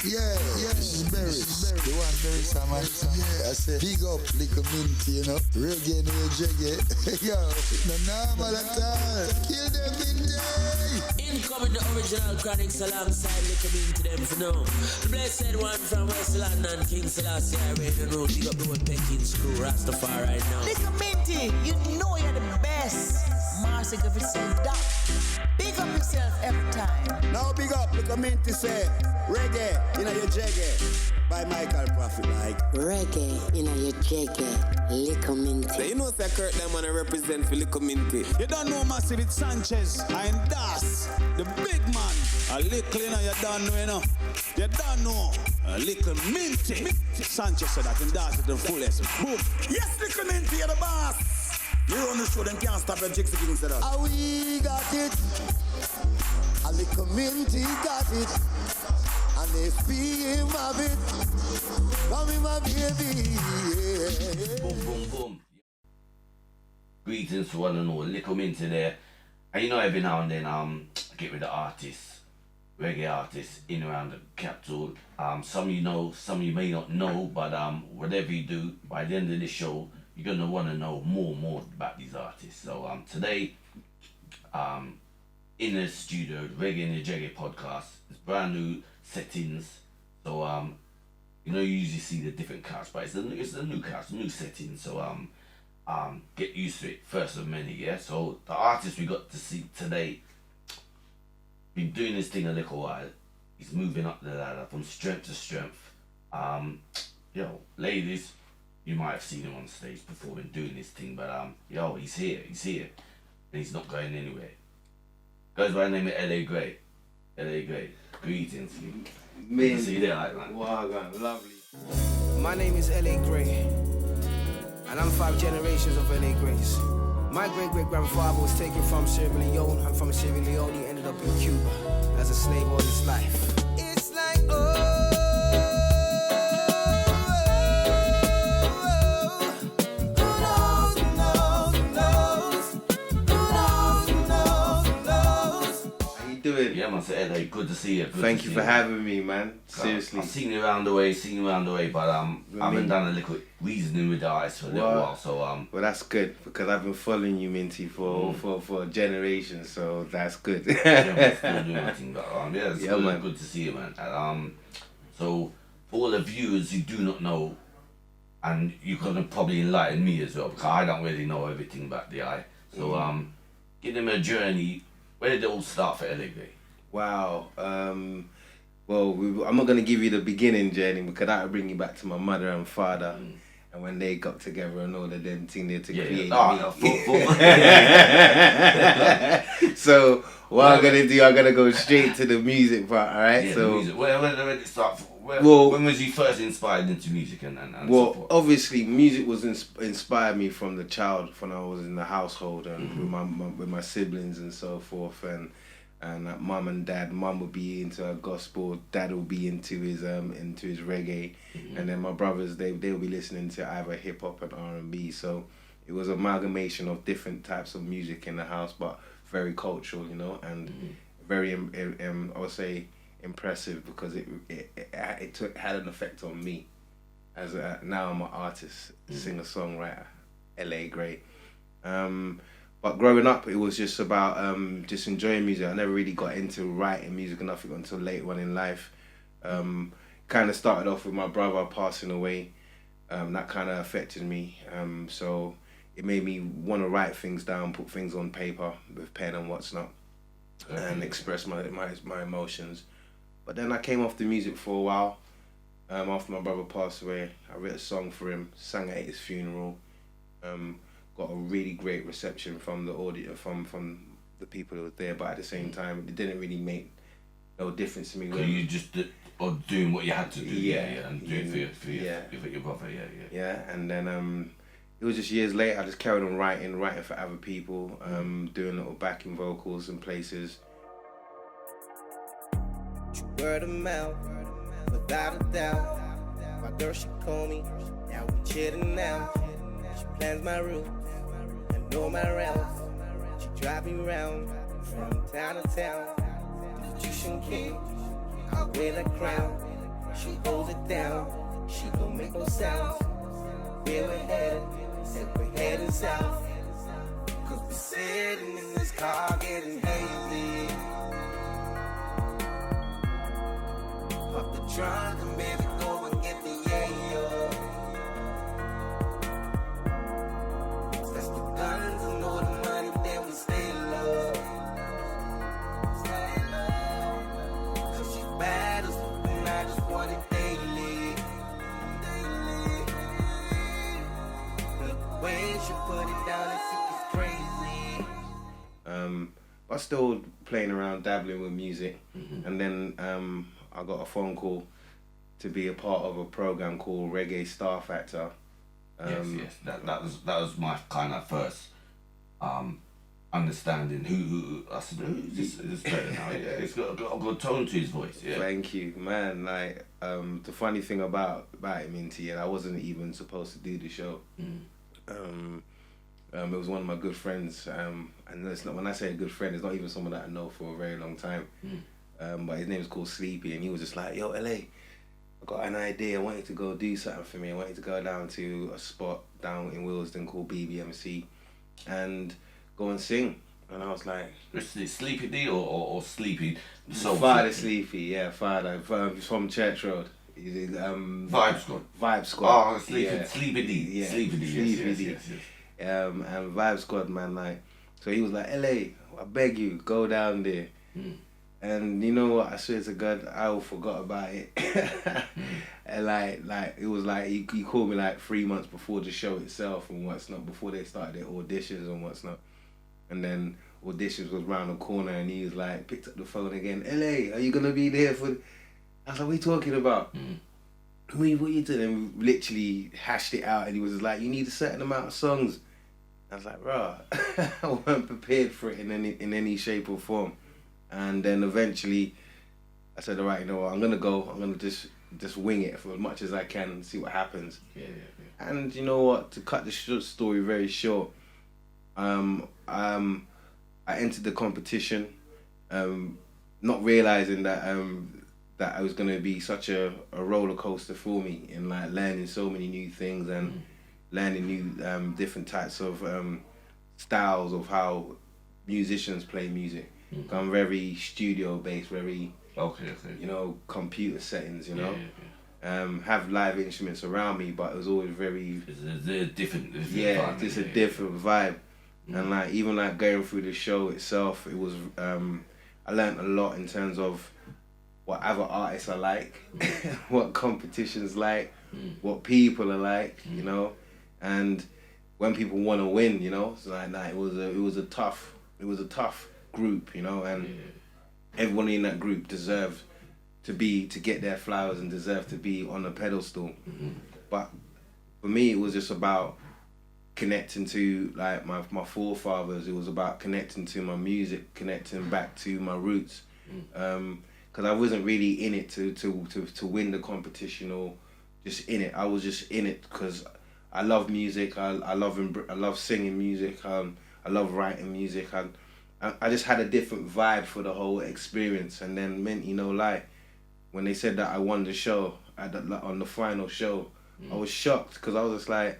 Yeah, this is Berry. The one Berry Sama. Yeah, I said, big up Likkle Minty, you know. Reggae no jiggy. Yo, no normal at all. Kill them in day. Incoming the original Chronics alongside Likkle Minty them for now. The blessed one from West London, King Selassie, Radio Road. Big up the one Pekin's crew, Rastafari right now. Likkle Minty, you know you're the best. Marcy give yourself that. Big up yourself every time. Now big up, Likkle Minty say, reggae, your jaggy, by Michael Prophet, like. Reggae, your jaggy, Likkle Minty. So you know say Kurt them wanna represent for Likkle Minty. You don't know Massive, it's Sanchez, and Das, the big man. A little, you don't know, You don't know. A Likkle Minty. Sanchez said that, and Das is the fullest. Boom. Yes, Likkle Minty, you're the boss. You on the show, them can't stop your Jixie King said that. Ah, we got it. A Likkle Minty got it. And if him have it, come in my baby. Yeah. Boom, boom, boom. Greetings to one and all. Likkle Minty there. And you know, every now and then I get with the artists, reggae artists in around the capital. Some you know, some you may not know, but whatever you do, by the end of the show, you're gonna want to know more about these artists. So today, in the studio, Reggae in the Jaggy podcast, it's brand new settings. So you usually see the different cast, but it's a new cast, new setting. So get used to it. First of many, yeah. So the artist we got to see today, been doing this thing a little while. He's moving up the ladder from strength to strength. Ladies, you might have seen him on stage before and doing this thing, but he's here, and he's not going anywhere. Goes by the name of L.A. Gray. L.A. Gray, greetings. Man, see you there, man. Wow, lovely. My name is L.A. Gray, and I'm 5 generations of L.A. Grays. My great-great-grandfather was taken from Sierra Leone, and from Sierra Leone he ended up in Cuba as a slave all his life. It's like, Yeah, man, so LA, good to see you. Thank you for having me, man. Seriously. I've seen you around the way, but I haven't done a little reasoning with the artists for a little while, so Well, that's good, because I've been following you, Minty, for generations, so that's good. yeah, still doing my thing, but it's good to see you, man. And, so, for all the viewers who do not know, and you can probably enlighten me as well, because I don't really know everything about the eye. So, give them a journey. Where did it all start for LA Gray? Wow. I'm not going to give you the beginning journey, because that will bring you back to my mother and father. And when they got together and all of them things there to create me. So what I'm going to do, I'm going to go straight to the music part, alright? Yeah, so the music. Where did it start? When was you first inspired into music and so forth? Obviously music was inspired me from the child when I was in the household and with my siblings and so forth, and mum and dad. Mum would be into her gospel, dad would be into his reggae, and then my brothers they'll be listening to either hip hop and R&B. So it was an amalgamation of different types of music in the house, but very cultural, and very I would say impressive, because it had an effect on me as now I'm an artist, singer songwriter, L.A. Gray. But growing up, it was just about just enjoying music. I never really got into writing music or nothing until later on in life. Kind of started off with my brother passing away. That kind of affected me. So it made me want to write things down, put things on paper with pen and what's not, and express my emotions. But then I came off the music for a while. After my brother passed away, I wrote a song for him, sang at his funeral. Got a really great reception from the audience, from the people who were there. But at the same time, it didn't really make no difference to me. So you just doing what you had to do, and doing for your brother, Yeah, and then it was just years later. I just carried on writing for other people, doing little backing vocals in places. Word of mouth, without a doubt. My girl, she call me, now we chillin' now. She plans my route, and know my routes. She drive me round, from town to town. The Egyptian king, I wear the crown. She holds it down, she don't make no sounds. Where we're headed, said we're heading south. Cause we're sitting in this car getting hazy. Pop the trunk and baby go and get the yayo. That's the guns and all the money, then we stay low. Stay low. Cause she's bad as fuck and I just want it daily. The way she put it down, it's crazy. I was still playing around, dabbling with music, and then I got a phone call to be a part of a program called Reggae Star Factor. Yes. That was my kind of first understanding. Who I said, who's this better now? Yeah, it's got a good tone to his voice. Yeah. Thank you, man. Like the funny thing about it, Minty, I wasn't even supposed to do the show. It was one of my good friends, and it's not, when I say a good friend, it's not even someone that I know for a very long time. But his name is called Sleepy, and he was just like, yo, LA, I got an idea. I want you to go do something for me. I want you to go down to a spot down in Willesden called BBMC and go and sing. And I was like, Sleepy D or Sleepy? Father Sleepy, yeah, Father. He's from Church Road. Vibe Squad. Vibe Squad. Oh, Sleepy D. Yeah. Sleepy D. Sleepy D. Yes. And Vibe Squad, man, like, so he was like, LA, I beg you, go down there. And you know what, I swear to God, I all forgot about it. And like it was like, he called me like 3 months before the show itself and what's not, before they started their auditions and what's not. And then auditions was round the corner and he was like, picked up the phone again, LA, are you gonna be there for... I was like, what are you talking about? What are you doing? And we literally hashed it out and he was like, you need a certain amount of songs. I was like, rah, I wasn't prepared for it in any shape or form. And then eventually I said, all right, you know what, I'm gonna go, I'm gonna just wing it for as much as I can and see what happens. Yeah. And you know what, to cut the story very short, I entered the competition, not realizing that that it was gonna be such a roller coaster for me in like learning so many new things and learning new different types of styles of how musicians play music. I'm very studio based, very you know, computer settings, you know. Have live instruments around me, but it was always very it's a different vibe, just a different vibe. And like even like going through the show itself, it was I learned a lot in terms of what other artists are like, what competitions like, what people are like, you know, and when people want to win, you know. So like it was a tough group, you know, and everyone in that group deserved to get their flowers and deserved to be on a pedestal. But for me, it was just about connecting to like my forefathers. It was about connecting to my music, connecting back to my roots. Because I wasn't really in it to win the competition or just in it. I was just in it because I love music. I love singing music. I love writing music. I just had a different vibe for the whole experience. And then Minty, no lie, when they said that I won the show on the final show, I was shocked because I was just like,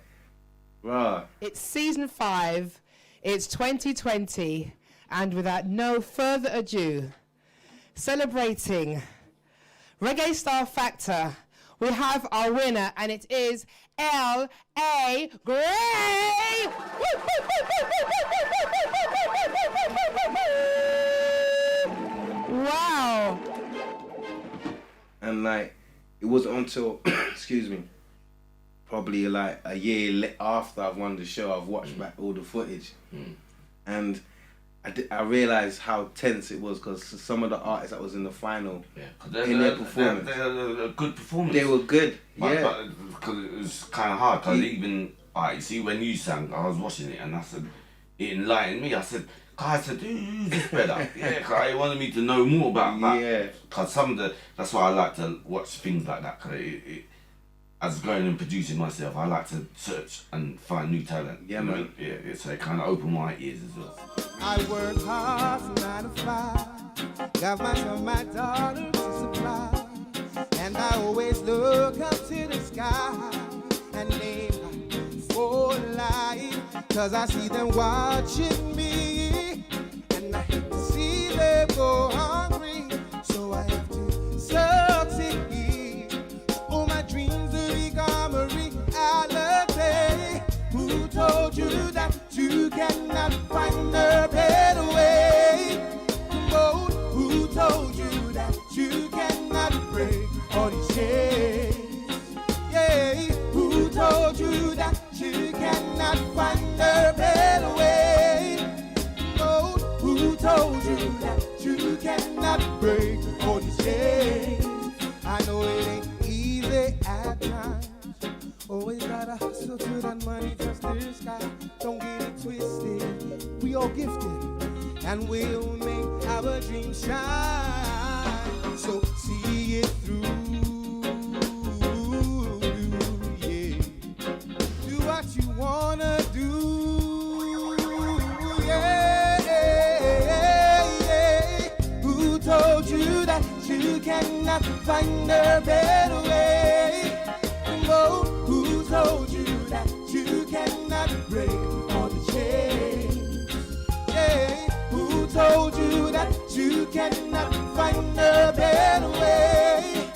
rah. It's season 5. It's 2020, and without no further ado, celebrating Reggae Star Factor, we have our winner, and it is L.A. Gray! Wow! And like, it wasn't until, excuse me, probably like a year after I've won the show, I've watched back all the footage, and I realised how tense it was because some of the artists that was in the final, in their performance, they had a good performance. They were good, but because it was kind of hard. Because even you see when you sang, I was watching it and I said, it enlightened me. I said, who's this better? Yeah, cause I wanted me to know more about that. Yeah. Because that's why I like to watch things like that. Cause as going and producing myself, I like to search and find new talent. Yeah, man. Yeah, so it kind of opened my ears as well. I work hard from 9 to 5, got myself my daughter to supply, and I always look up to the sky and aim for life, 'cause I see them watching me, and I hate to see them go hungry, so I have to succeed. All my dreams will become a reality. Who told you that you cannot find a better way? Come on, who told you that you cannot break all these chains? Yeah, who told you that you cannot find a better way? Oh, who told you that you cannot break all these chains? I know it ain't easy at times. Always gotta hustle to that money just to sky. Don't get it twisted. We all gifted, and we'll make our dreams shine. So see it through. Yeah. Do what you wanna do. Yeah. Who told you that you cannot find a better way? Oh, who told you that you cannot break all the chains? Yeah, who told you that you cannot find a better way?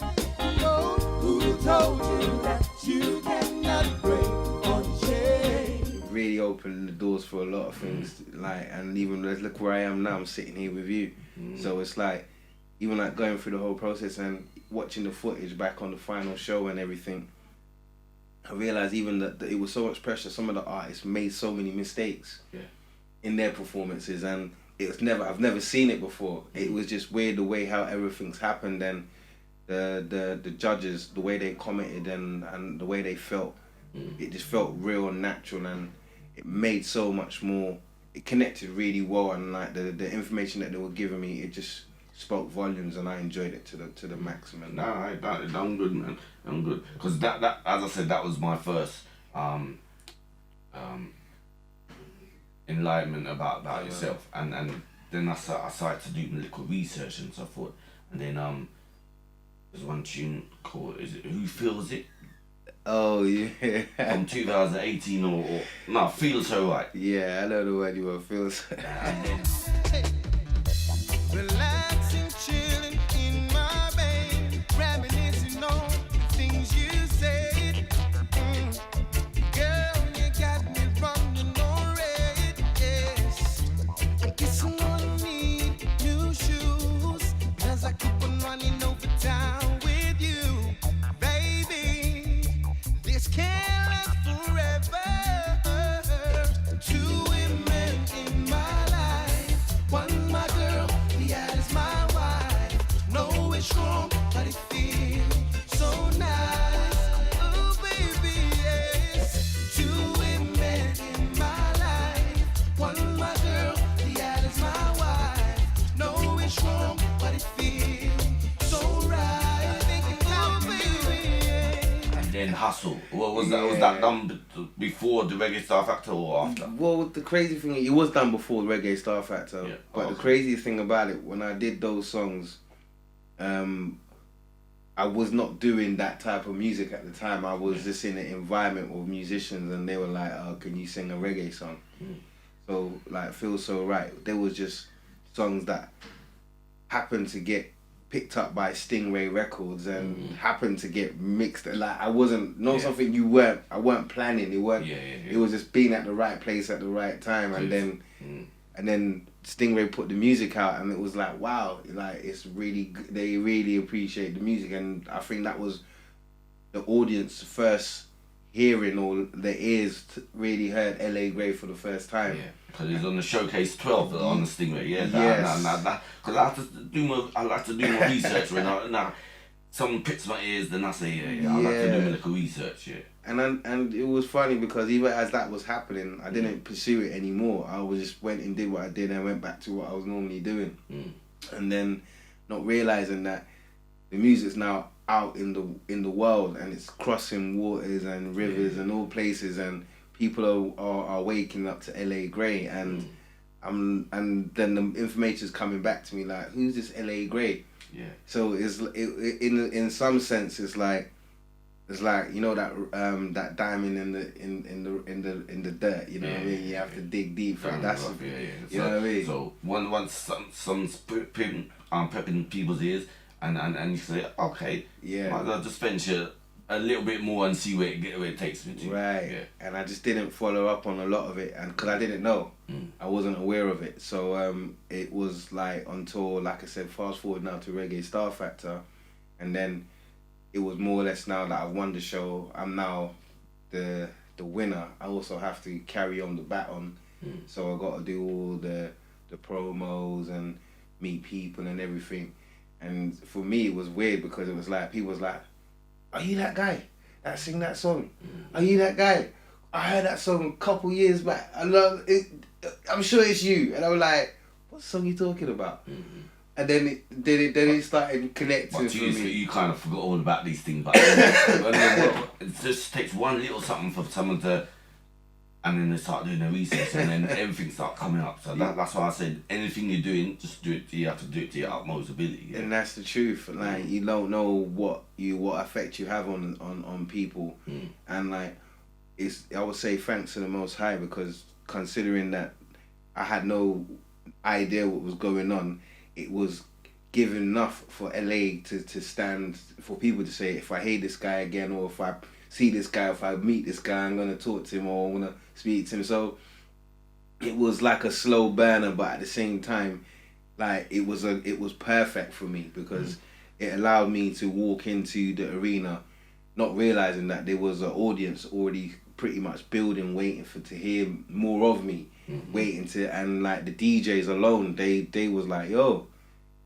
Oh, who told you that you cannot break all the chains? Really opened the doors for a lot of things, like, and even look where I am now. I'm sitting here with you, so it's like, even like going through the whole process and watching the footage back on the final show and everything. I realized even that it was so much pressure. Some of the artists made so many mistakes in their performances, and I've never seen it before. It was just weird the way how everything's happened, and the judges, the way they commented and the way they felt. It just felt real and natural, and it made so much more. It connected really well, and like the information that they were giving me, it just spoke volumes, and I enjoyed it to the maximum. Nah, I'm good, man. I'm good, because that as I said, that was my first enlightenment about yourself, and then I started to do a little research and so forth, and then there's one tune called, is it Who Feels It? Oh yeah. From 2018 or no, Feels So Right. Yeah, I know the word you want, Feels. And then, Relaxing, chilling in my bed, reminiscing on the things you said. Girl, you got me running on red, yes. I guess I'm gonna need new shoes, 'cause I keep on running over town with you. Baby, this can't last forever. Two women in my life, one my girl, the other is my wife. Know it's strong, but it feels so nice. Oh baby, yes. Two women in my life, one my girl, the other is my wife. Know it's strong, but it feels so right. Oh baby, and then Hustle. What was that? Was that done before the Reggae Star Factor or after? Well, the crazy thing, it was done before Reggae Star Factor. Yeah. But the crazy thing about it, when I did those songs, I was not doing that type of music at the time. I was just in an environment with musicians, and they were like, "Oh, can you sing a reggae song?" So like, Feels So Right. There was just songs that happened to get picked up by Stingray Records and happened to get mixed. Like, I wasn't something I weren't planning. It weren't. It was just being at the right place at the right time, and then Stingray put the music out, and it was like, wow, like, it's really, they really appreciate the music, and I think that was the audience first hearing, or their ears really heard L.A. Gray for the first time. Yeah, because it was on the Showcase 12 on the Stingray. Yeah, because I like to do my research when someone picks my ears, then I say, I like to do my little research. Yeah. And it was funny because even as that was happening, I didn't pursue it anymore. I was just went and did what I did and went back to what I was normally doing. And then not realizing that the music's now out in the world, and it's crossing waters and rivers and all places, and people are waking up to L.A. Gray, and then the information's coming back to me like, who's this L.A. Gray? Yeah. So in some sense it's like you know that diamond in the dirt. You know what I mean? You have to dig deep for it. That's you know what I mean. So once some prepping people's ears, and you say, okay, might as well just venture a little bit more and see where it takes me to. Right. Yeah. And I just didn't follow up on a lot of it, and because I didn't know, I wasn't aware of it. So it was like until, like I said, fast forward now to Reggae Star Factor, and then it was more or less now that I won the show. I'm now the winner. I also have to carry on the baton, so I got to do all the promos and meet people and everything. And for me, it was weird because it was like people was like, "Are you that guy that sing that song? Are you that guy? I heard that song a couple years back. I love it. I'm sure it's you." And I was like, "What song you talking about?" And then it started connecting But for me. You kind of forgot all about these things, but it just takes one little something for someone to, and then they start doing their research, and then everything starts coming up. So that's why I said anything you're doing, just do it. You have to do it to your utmost ability. Yeah? And that's the truth. Like you don't know what effect you have on people, and like I would say thanks to the Most High, because considering that I had no idea what was going on, it was given enough for LA to stand, for people to say, if I hear this guy again, or if I see this guy, if I meet this guy, I'm gonna talk to him or I'm gonna speak to him. So it was like a slow burner, but at the same time, like it was perfect for me, because it allowed me to walk into the arena, not realizing that there was an audience already pretty much building, waiting to hear more of me, and like the DJs alone, they was like, "Yo,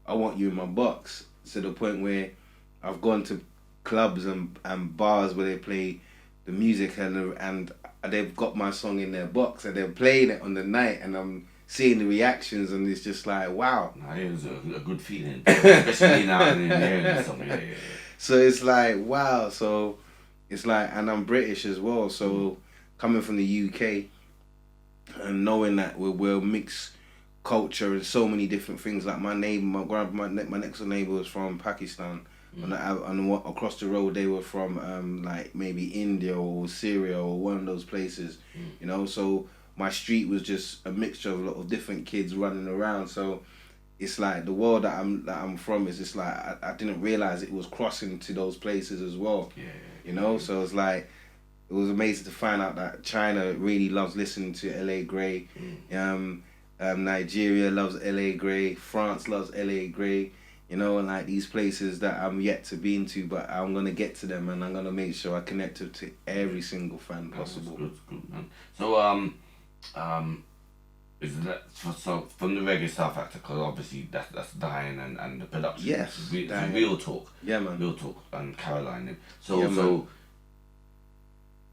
I want you in my box," to the point where I've gone to clubs and bars where they play the music and they've got my song in their box and they're playing it on the night, and I'm seeing the reactions, and it's just like, wow. It was a good feeling, especially now and hearing something. Yeah. So it's like, wow. So it's like, and I'm British as well, so coming from the UK and knowing that we're mixed culture and so many different things. Like my next door neighbor was from Pakistan, and across the road they were from like maybe India or Syria or one of those places, you know. So my street was just a mixture of a lot of different kids running around. So it's like the world that I'm from is just like I didn't realize it was crossing to those places as well. You know. So it's like it was amazing to find out that China really loves listening to LA Gray. Nigeria loves LA Gray. France loves LA Gray. You know, and like these places that I'm yet to be into, but I'm gonna get to them, and I'm gonna make sure I connect to every single fan possible. That's good, man. So is that so from the Reggae Star Factor? Because obviously that's Diane and the production. Yes, it's real talk. Yeah, man. Real talk and Caroline. So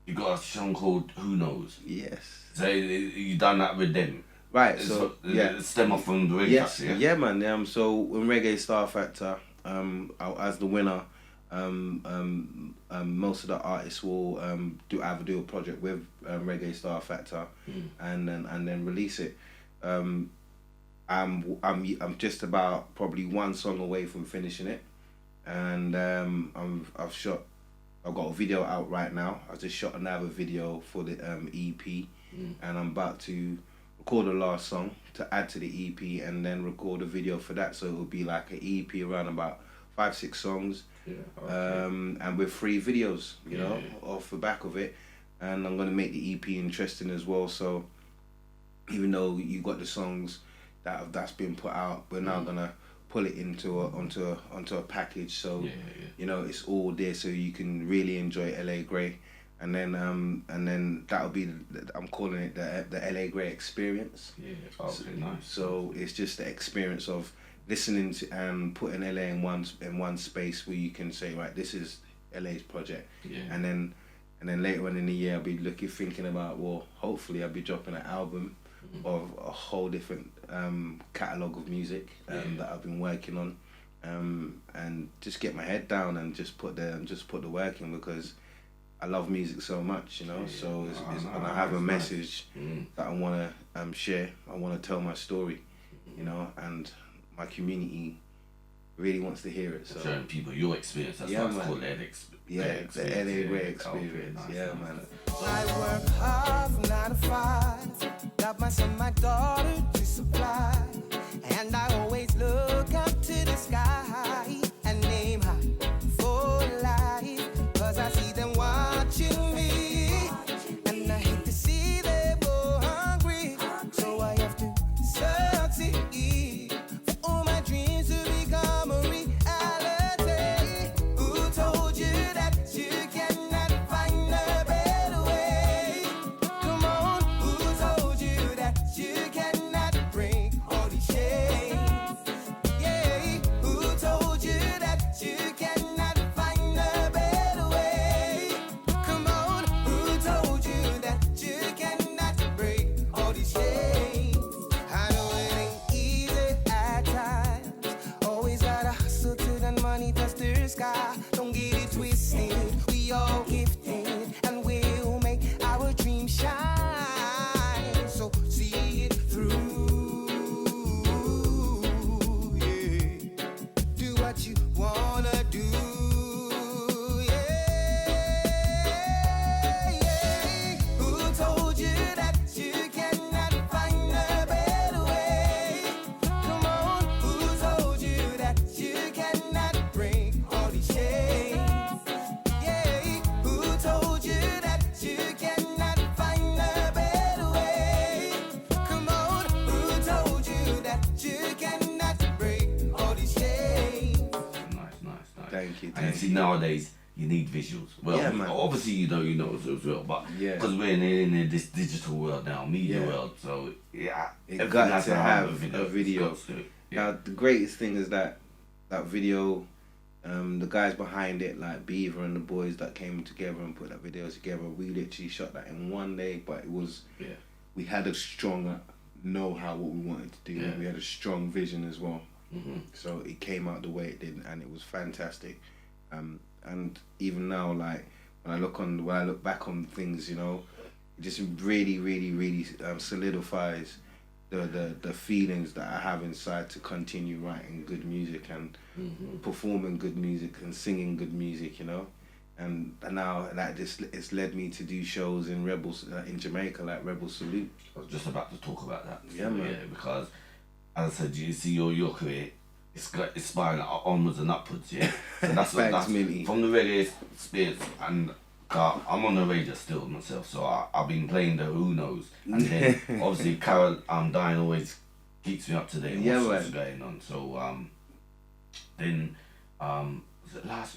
you got a song called Who Knows. Yes. So you done that with them. Right, so stem off from the Reggae Factor, yeah? Yeah, man. So in Reggae Star Factor, as the winner, most of the artists will do a project with Reggae Star Factor, and then release it. I'm just about probably one song away from finishing it, and I've got a video out right now. I just shot another video for the EP, and I'm about to record the last song to add to the EP, and then record a video for that. So it will be like an EP around about 5-6 songs, and with 3 videos, you know, off the back of it. And I'm gonna make the EP interesting as well. So even though you got the songs that's been put out, we're now gonna pull it onto a package. So you know, it's all there, so you can really enjoy LA Gray. And then that'll be I'm calling it the LA Gray experience. Nice. So it's just the experience of listening to and putting LA in one space where you can say, right, this is LA's project. And then later on in the year I'll be thinking about, well, hopefully I'll be dropping an album of a whole different catalogue of music that I've been working on, and just get my head down and just put the work in, because I love music so much, you know. So and I have a message that I want to share. I want to tell my story, you know, and my community really wants to hear it. So showing people your experience. That's why it's called the the LA Way experience. Man. I work hard from 9 to 5. Got my son, my daughter to supply. And I always look up to the sky and name high for life. Cause I see them watching me. And I hate to see them go hungry. So I have to succeed for all my dreams to become a reality. Who told you that you cannot find a better way? Come on, who told you that you cannot break all these chains? Yeah, who told you that you cannot find a better way? Come on, who told you that you cannot break all these chains? I know it ain't easy at times. Always gotta hustle till that money touch the sky. Don't get it twisted. We all gifted and we'll make our dreams shine. So see it through. Yeah. Do what you wanna do. Yeah. Who told you that you cannot find a better way? Come on, who told you that you cannot break all these chains? Yeah, who told you that you cannot find a better way? Come on, who told you that you cannot break all these chains? Nice. Thank you. And you see, nowadays you need visuals. Well, Yeah, man. obviously you know as well, but Yeah. because we're in this digital world now, media Yeah. world, so yeah, It everything got has to have a It's video. got to, Now the greatest thing is that video, the guys behind it, like Beaver and the boys that came together and put that video together, we literally shot that in one day, but it was, we had a strong know-how what we wanted to do. Yeah. We had a strong vision as well. Mm-hmm. So it came out the way it did, and it was fantastic. And even now, like when I look back on things, you know, it just really solidifies the feelings that I have inside to continue writing good music and performing good music and singing good music, you know. And now that it's led me to do shows in in Jamaica, like Rebel Salute. I was just about to talk about that. Yeah, man. Yeah, because as I said, you see your career, it's spiraling onwards and upwards. Yeah, so that's Minty. From the reggae experience, and I'm on the radio still myself, so I've been playing the Who Knows, and then obviously Carol Dyne always keeps me up to date on what's going on. So then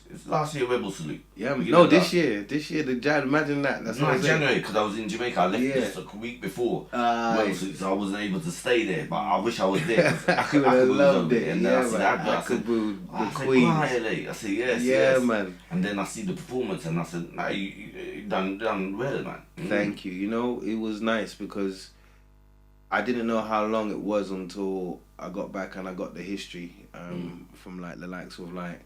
it's last year Rebel Salute. Yeah, no, this year, imagine that. That's not what January, because I was in Jamaica. I left this a week before Rebel Salute, so I wasn't able to stay there. But I wish I was there. I would have loved it. And yeah, then I see that, I said, the Queen. I said, yes. Man. And then I see the performance, and I said, nah, you done well, man. Thank you. You know, it was nice because I didn't know how long it was until I got back and I got the history from like the likes of like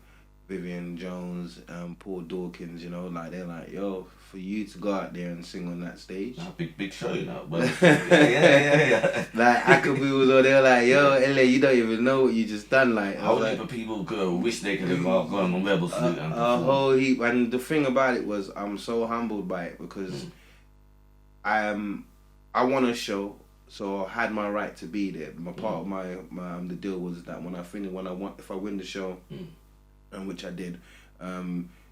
Vivian Jones, Paul Dawkins, you know, like they're like, yo, for you to go out there and sing on that stage. Big show, you know. Well, yeah. Like Akabu was all there like, yo, LA, you don't even know what you just done. Like, how many people wish they could have gone on Rebel Salute and a whole heap. And the thing about it was, I'm so humbled by it because I won a show, so I had my right to be there. My part of my the deal was that if I win the show. And which I did,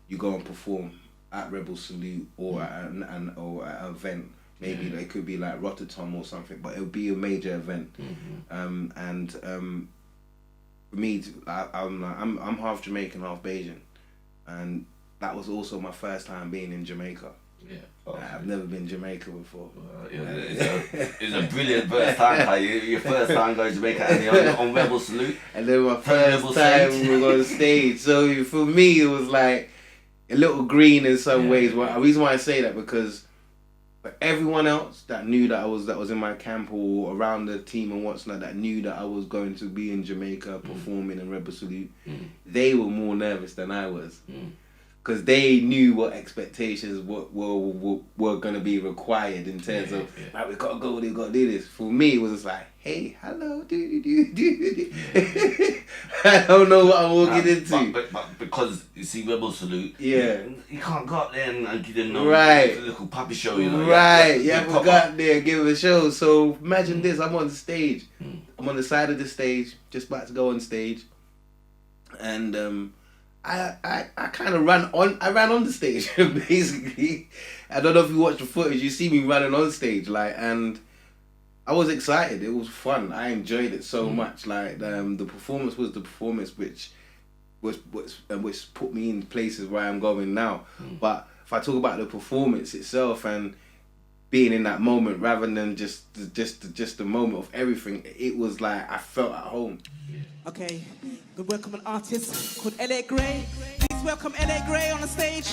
you go and perform at Rebel Salute or at an event. Maybe it could be like Rotterdam or something, but it would be a major event. For me, I'm half Jamaican, half Bajan, and that was also my first time being in Jamaica. Yeah, I've never been in Jamaica before. It's a brilliant first time. Your first time going to Jamaica and you're on Rebel Salute. And then my first time we were on stage. So for me, it was like a little green in some ways. Well, the reason why I say that because for everyone else that knew that was in my camp or around the team and what's not, that knew that I was going to be in Jamaica performing in Rebel Salute, they were more nervous than I was. because they knew what expectations were going to be required in terms of, like, we got to go, we got to do this. For me, it was just like, hey, hello, do. I don't know what I'm walking into. But because, you see, Rebel Salute, yeah, you can't go up there and give them right. a little puppy show, you know. Right, you haven't got there and give them a show. So imagine this, I'm on the stage. I'm on the side of the stage, just about to go on stage. And I kind of ran on the stage, basically. I don't know if you watch the footage, you see me running on stage, like, and I was excited. It was fun. I enjoyed it so much. Like, the performance was the performance which put me in places where I'm going now. But if I talk about the performance itself and being in that moment rather than just the moment of everything, it was like I felt at home. Okay, good welcome an artist called L.A. Gray. Please welcome L.A. Gray on the stage.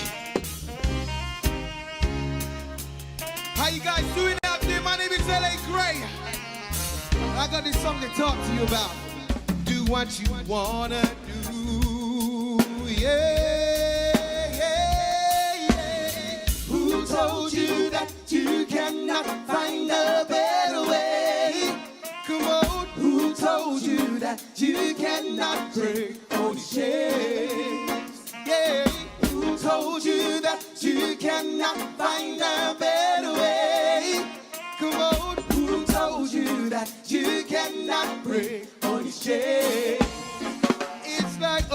How you guys doing out there? My name is L.A. Gray. I got this song to talk to you about. Do what you wanna do, yeah. Who told you that you cannot find a better way? Come on. Who told you that you cannot break all the chains? Yeah. Who told you that you cannot find a better way? Come on. Who told you that you cannot break all the chains? It's like,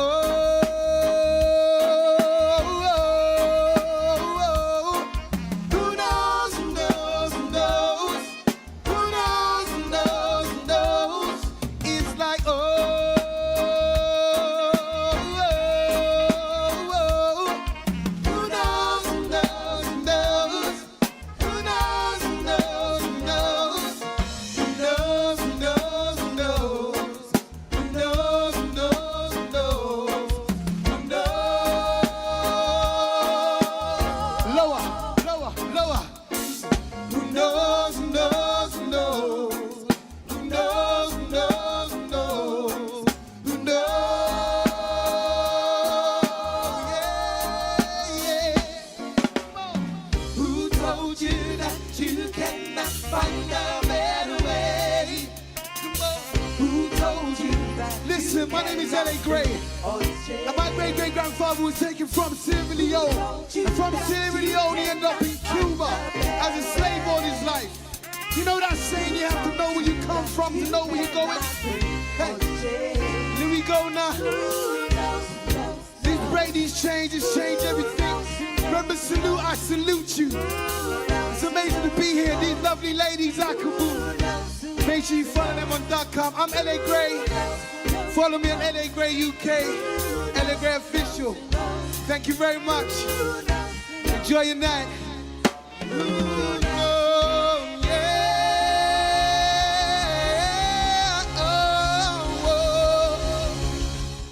my name is L.A. Gray. And my great-great-grandfather was taken from Sierra Leone. And from Sierra Leone, he ended up in Cuba as a slave all his life. You know that saying, you have to know where you come from to know where you're going? Hey, here we go now. These Brady's changes change everything. Remember, salute, I salute you. It's amazing to be here. These lovely ladies, I can move. Make sure you follow them on .com. I'm L.A. Gray. Follow me on LA Gray UK, lagrayofficial. Thank you very much. Enjoy your night.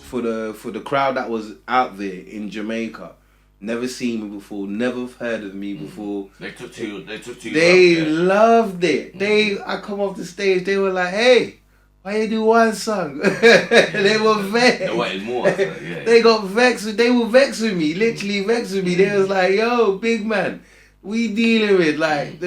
For the crowd that was out there in Jamaica, never seen me before, never heard of me before. They took to you. They loved it. I come off the stage, they were like, hey, why you do one song? They were vexed. They wanted more. They got vexed. They were vexed with me. Literally vexed with me. They was like, "Yo, big man, we dealing with like,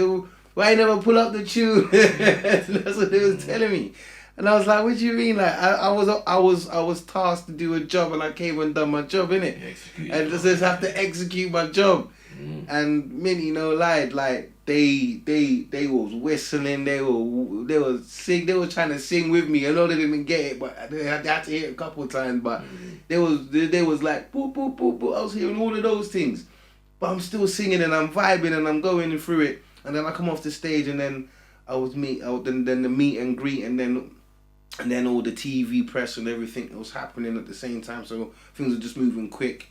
why you never pull up the tune?" That's what they was telling me. And I was like, "What do you mean?" Like, I was tasked to do a job, and I came and done my job, innit? And just have to execute my job. And Minty lied. Like they was whistling. They were sing. They were trying to sing with me. I know they didn't get it, but they had to hear it a couple of times. But they was like boop boop boop boop. I was hearing all of those things, but I'm still singing and I'm vibing and I'm going through it. And then I come off the stage and then then the meet and greet and then all the TV press and everything that was happening at the same time. So things were just moving quick.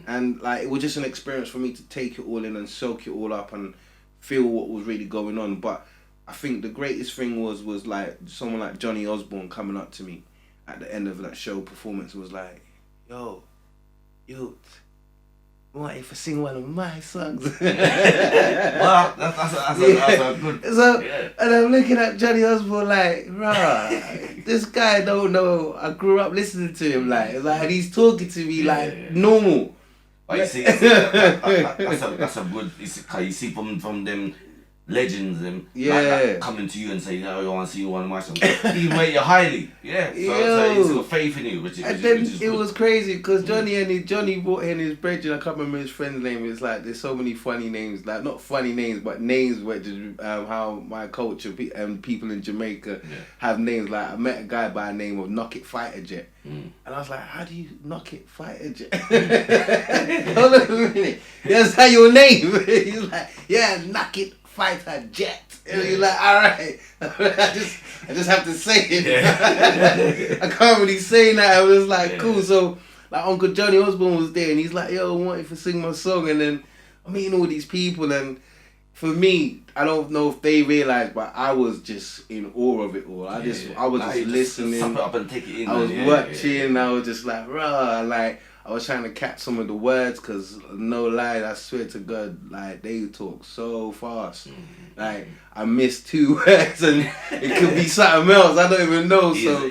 And like it was just an experience for me to take it all in and soak it all up and feel what was really going on. But I think the greatest thing was like someone like Johnny Osborne coming up to me at the end of that show performance was like, yo, what if I sing one of my songs? Well, that's a good. So, and I'm looking at Johnny Osborne like, rah, this guy don't know. I grew up listening to him like, and he's talking to me like normal. But you see, that's a good. You see from them legends, them like coming to you and saying, "Oh, I want to see you one of my songs." Even rate you highly, yeah. So he's got faith in you, which is it was crazy because Johnny brought in his brethren. I can't remember his friend's name. It's like there's so many funny names, like not funny names, but names which how my culture and people in Jamaica have names. Like I met a guy by the name of Knock It Fighter Jet, and I was like, "How do you knock it Fighter Jet?" Hold on a minute, that's how your name. He's like, "Yeah, Knock It Fighter Jet." And you're like, all right, I just have to say it. I can't really say that. I was like, cool. So like Uncle Johnny Osborne was there, and he's like, yo, I want you to sing my song. And then I'm meeting all these people, and for me, I don't know if they realized, but I was just in awe of it all. I was just listening. Just suck it up and take it in. I was watching. I was just like, rah, like. I was trying to catch some of the words because, no lie, I swear to God, like, they talk so fast. Like, I missed 2 words and it could be something else. I don't even know. So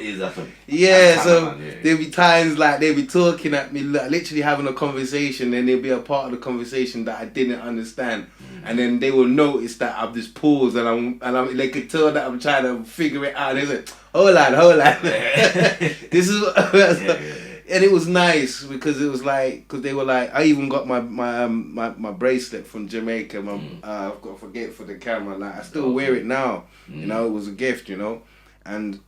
there'd be times, like, they'd be talking at me, like, literally having a conversation, and there'd be a part of the conversation that I didn't understand. And then they will notice that I've just paused and they could tell that I'm trying to figure it out. And they say, hold on. This is... And it was nice because it was like, because they were like, I even got my bracelet from Jamaica. I've got to forget for the camera. Like I still wear it now. You know, it was a gift. You know, and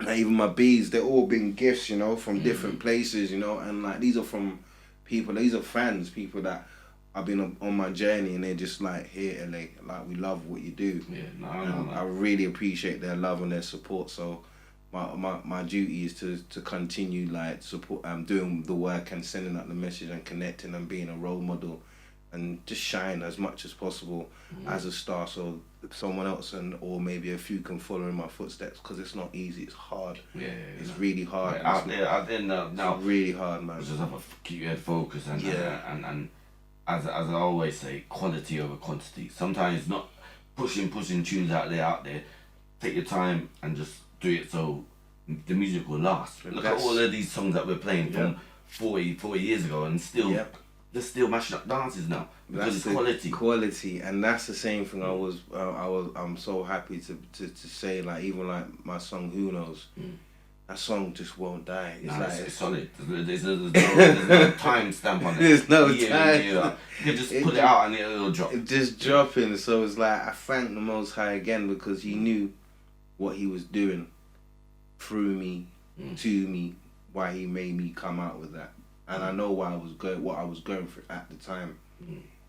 even my beads, they're all been gifts. You know, from different places. You know, and like these are from people. These are fans, people that I've been on my journey, and they're just like, here, LA, like we love what you do. Yeah, I really appreciate their love and their support. So. My duty is to continue like support doing the work and sending out the message and connecting and being a role model and just shine as much as possible as a star, so someone else or maybe a few can follow in my footsteps, because it's not easy, it's hard. It's really hard. Out there now it's really hard, man. Just have to keep your head focused and as I always say, quality over quantity. Sometimes not pushing tunes out there. Take your time and just do it so the music will last. Look at all of these songs that we're playing from 40 years ago, and still they're still mashing up dances now because it's quality. And that's the same thing. I'm so happy to say, like, even like my song Who Knows, that song just won't die. It's solid. There's no time stamp on it. There's no time. You can just put it out and it'll drop. It's just dropping. So it's like I thank the Most High again, because he knew what he was doing through me, to me, why he made me come out with that. And I know what I was going through at the time.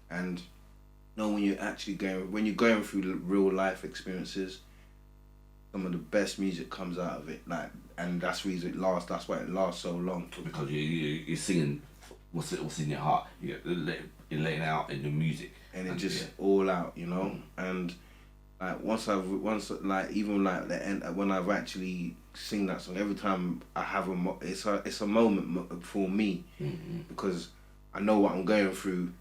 And when you're actually going through real life experiences, some of the best music comes out of it. Like, and that's why it lasts so long. Because you're singing what's in your heart. You're laying out in the music. And it's just all out, you know? And like even like the end, when I've actually sing that song, every time I have it's a moment for me, because I know what I'm going through.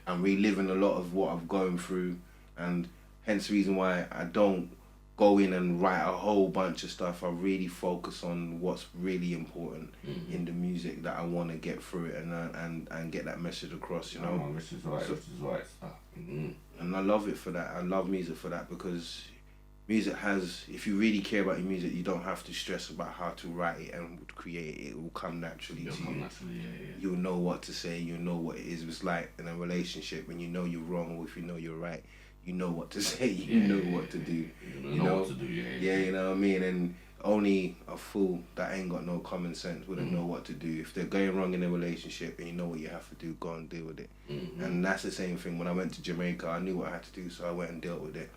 I'm reliving a lot of what I've gone through, and hence the reason why I don't go in and write a whole bunch of stuff. I really focus on what's really important in the music that I want to get through it and get that message across, you know. Which is right stuff. And I love it for that. I love music for that, because music has, if you really care about your music, you don't have to stress about how to write it and create it. It will come naturally to you. You'll know what to say, you'll know what it is. It's like in a relationship, when you know you're wrong or if you know you're right, you know what to say, you know what to do. You know what to do, you know what I mean? And only a fool that ain't got no common sense wouldn't know what to do. If they're going wrong in a relationship and you know what you have to do, go and deal with it. And that's the same thing. When I went to Jamaica, I knew what I had to do, so I went and dealt with it.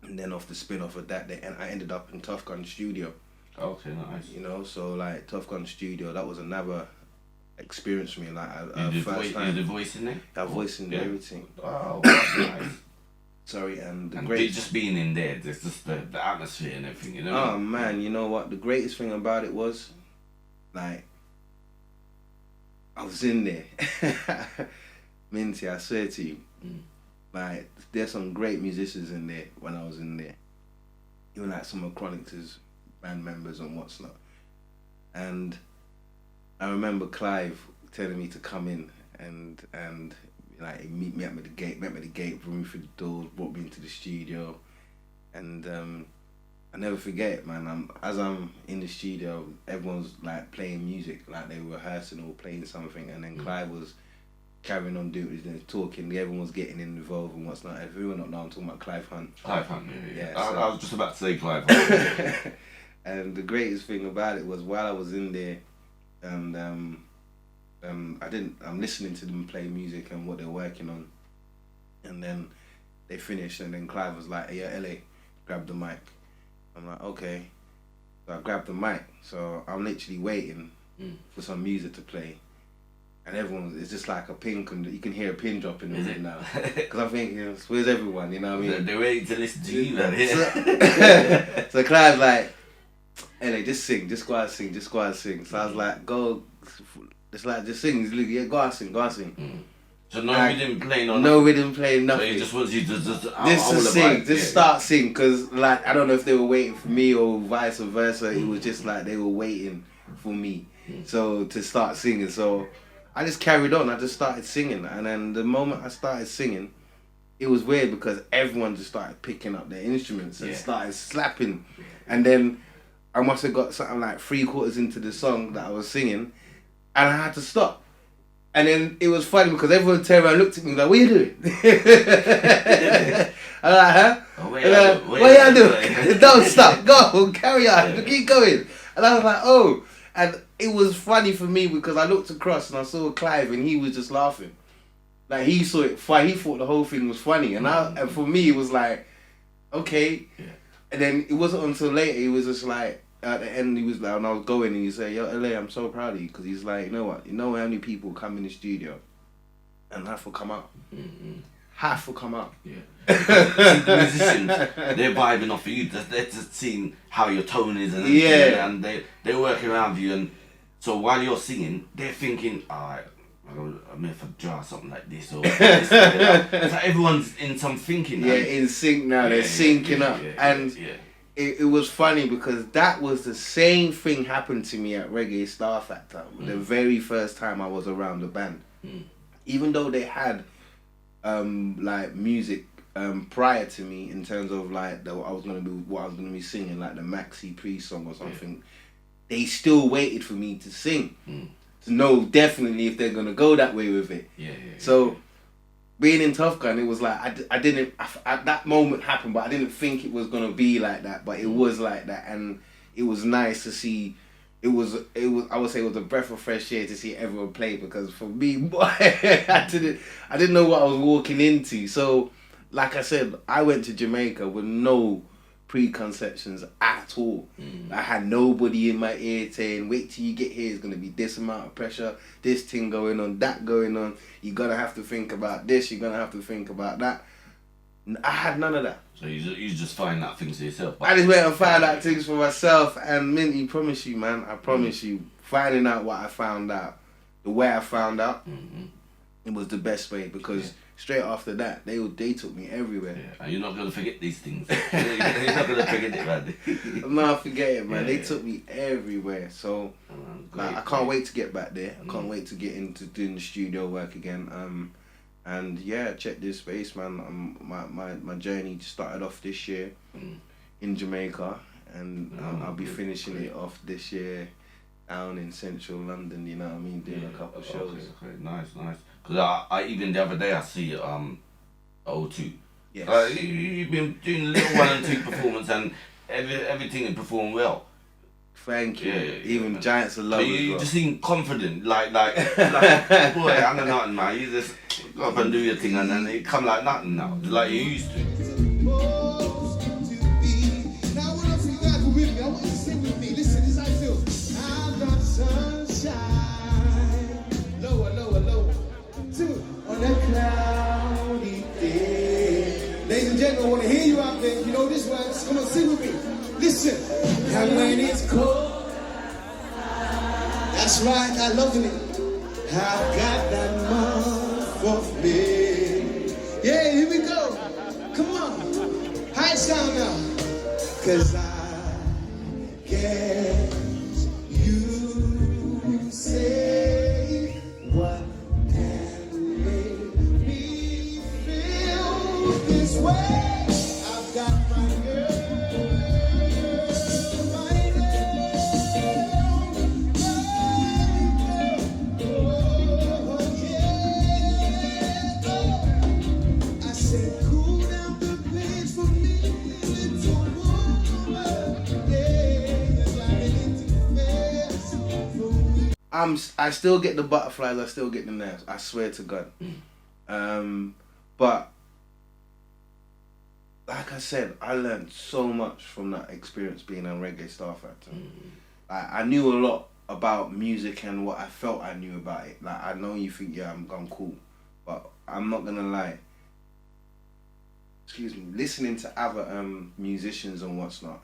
And then off the spin-off of that, I ended up in Tough Gun Studio. Okay, nice. You know, so like Tough Gun Studio, that was another experience for me. Like first time. You did voice in there? I voiced in everything. Oh, nice. Sorry, and just being in there, there's just the atmosphere and everything, you know. Oh man, you know what? The greatest thing about it was, like, I was in there. Minty, I swear to you, like, there's some great musicians in there when I was in there. Even like some of Chronic's band members and what's not. And I remember Clive telling me to come in and like he met me at the gate, brought me through the doors, brought me into the studio, and I never forget it, man. As I'm in the studio, everyone's like playing music, like they were rehearsing or playing something, and then Clive was carrying on doing what he was doing, talking. Everyone was getting involved and what's not. If everyone not know, I'm talking about Clive Hunt. Clive Hunt, yeah. So, I was just about to say Clive Hunt. And the greatest thing about it was while I was in there, and I'm listening to them play music and what they're working on, and then they finished, and then Clive was like, "Hey, LA, grab the mic." I'm like, okay. So I grabbed the mic. So I'm literally waiting for some music to play. And it's just like a pin, you can hear a pin drop in the room now. Because I'm thinking, where's everyone, you know what I mean? They're waiting to listen to you, man. So Clive's like, LA, just sing, just go out and sing, just go out and sing. So I was like, go, it's like, just sing. He's like, yeah, go out and sing, go out and sing. So no rhythm playing on no rhythm playing, nothing. So he just wants you to just sing, start sing, because like I don't know if they were waiting for me or vice versa. It was just like they were waiting for me, so to start singing. So I just carried on. I just started singing, and then the moment I started singing, it was weird because everyone just started picking up their instruments and started slapping, and then I must have got something like 3/4 into the song that I was singing, and I had to stop. And then it was funny because everyone turned around and looked at me like, what are you doing? I'm like, huh? What are you doing? Don't stop, go, carry on, keep going. And I was like, oh. And it was funny for me because I looked across and I saw Clive and he was just laughing. Like he saw it funny, he thought the whole thing was funny. And for me it was like, okay. Yeah. And then it wasn't until later, it was just like, at the end, he was like, when I was going, and he said, "Yo, LA, I'm so proud of you," because he's like, you know what? You know how many people come in the studio and half will come out. Half will come out. Yeah. See, musicians, they're vibing off of you. They're just seeing how your tone is, and and they're working around you. And so while you're singing, they're thinking, "Alright, I'm here for jar something like this," or this, so everyone's in some thinking. Yeah, in sync now. They're syncing up, and. It was funny because that was the same thing happened to me at Reggae Star Factor. The very first time I was around the band. Even though they had like music prior to me in terms of like what I was gonna be singing, like the Maxi Pre song or something, they still waited for me to sing. To know definitely if they're gonna go that way with it. So being in Tough Gun, it was like I didn't that moment happened, but I didn't think it was gonna be like that. But it was like that, and it was nice to see. It was. I would say it was a breath of fresh air to see everyone play, because for me, boy, I didn't know what I was walking into. So, like I said, I went to Jamaica with no preconceptions at all. I had nobody in my ear saying, "Wait till you get here, it's gonna be this amount of pressure, this thing going on, that going on. You're gonna have to think about this. You're gonna have to think about that." I had none of that. So you just find out things for yourself. I just went and found out things for myself. And Minty, promise you, man, I promise you, finding out what I found out, the way I found out, it was the best way, because straight after that, they took me everywhere. Yeah. And you're not gonna forget these things. You're not gonna forget it, man. I'm not forget it, man. They took me everywhere. So I can't wait to get back there. I can't wait to get into doing the studio work again. And yeah, check this space, man. My journey started off this year in Jamaica, and I'll be finishing it off this year down in central London. You know what I mean? Doing a couple shows. Okay. Nice. Because I even the other day I see you O2. Yes. You've been doing little 1 and 2 performance, and everything and perform well. Thank you. Even Giants of Love. So you just seem confident, like boy, I know nothing, man. You just go up and do your thing, and then it come like nothing now, like you used to. Now I want to see you guys with me. I want you to sing with me. Listen, this is how I feel. I've got sunshine. Lower. 2 on a cloudy day. Ladies and gentlemen, I want to hear you out there. You know this one. Come on, sing with me. Listen. And when it's cold, that's right, I love it. I've got that month of May. Yeah, here we go. Come on. High sound now. 'Cause I guess you say what can I've got my girl, oh yeah. I said, cool down the pace for me, little woman. Yeah, you're driving it too fast for me. I still get the butterflies, I still get the nerves. I swear to God. But like I said, I learned so much from that experience being on Reggae Star Factor. I knew a lot about music and what I felt I knew about it. Like, I know you think, yeah, I'm cool, but I'm not gonna lie. Excuse me. Listening to other musicians and what's not,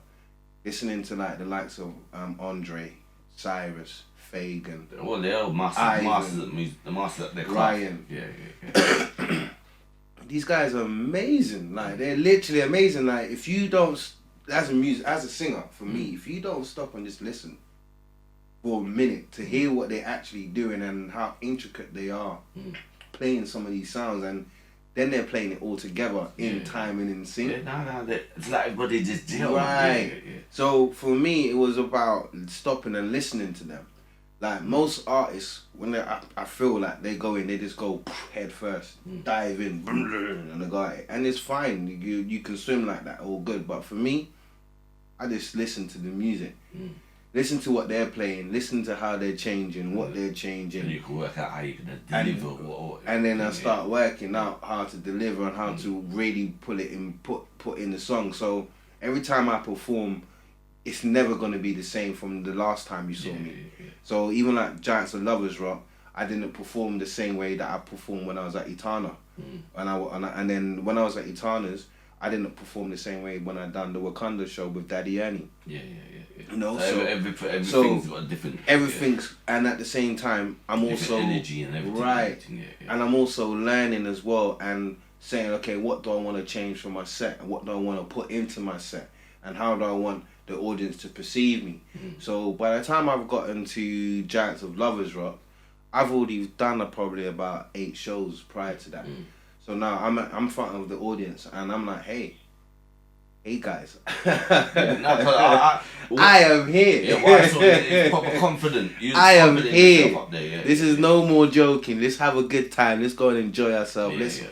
listening to like the likes of Andre, Cyrus, Fagan. Well, they're all masters of music, the masters of their craft. Ryan. Yeah. These guys are amazing. Like, they're literally amazing. Like, if you don't, as a singer, for me, if you don't stop and just listen for a minute to hear what they're actually doing and how intricate they are playing some of these sounds, and then they're playing it all together in time and in sync. Yeah, no, it's like everybody just deal. Right. Yeah. So for me, it was about stopping and listening to them. Like, most artists, when I feel like they go in, they just go head first, dive in, and they got it. And it's fine, you can swim like that, all good. But for me, I just listen to the music. Listen to what they're playing, listen to how they're changing, what they're changing. And you can work out how you can deliver. And then I start working out how to deliver and how to really put it in, put in the song. So every time I perform, it's never going to be the same from the last time you saw me. So even like Giants of Lovers Rock, I didn't perform the same way that I performed when I was at Etana. And then when I was at Etana's, I didn't perform the same way when I done the Wakanda show with Daddy Ernie. Yeah. You know, so everything's got a different... Everything's, and at the same time, I'm also... energy and everything. Right. And I'm also learning as well and saying, okay, what do I want to change from my set? And what do I want to put into my set? And how do I want the audience to perceive me? So by the time I've gotten to Giants of Lovers Rock, I've already done probably about 8 shows prior to that. So now I'm in front of the audience and I'm like, hey guys, I am here. It's proper confident. I am here. Up there, this is no more joking. Let's have a good time. Let's go and enjoy ourselves.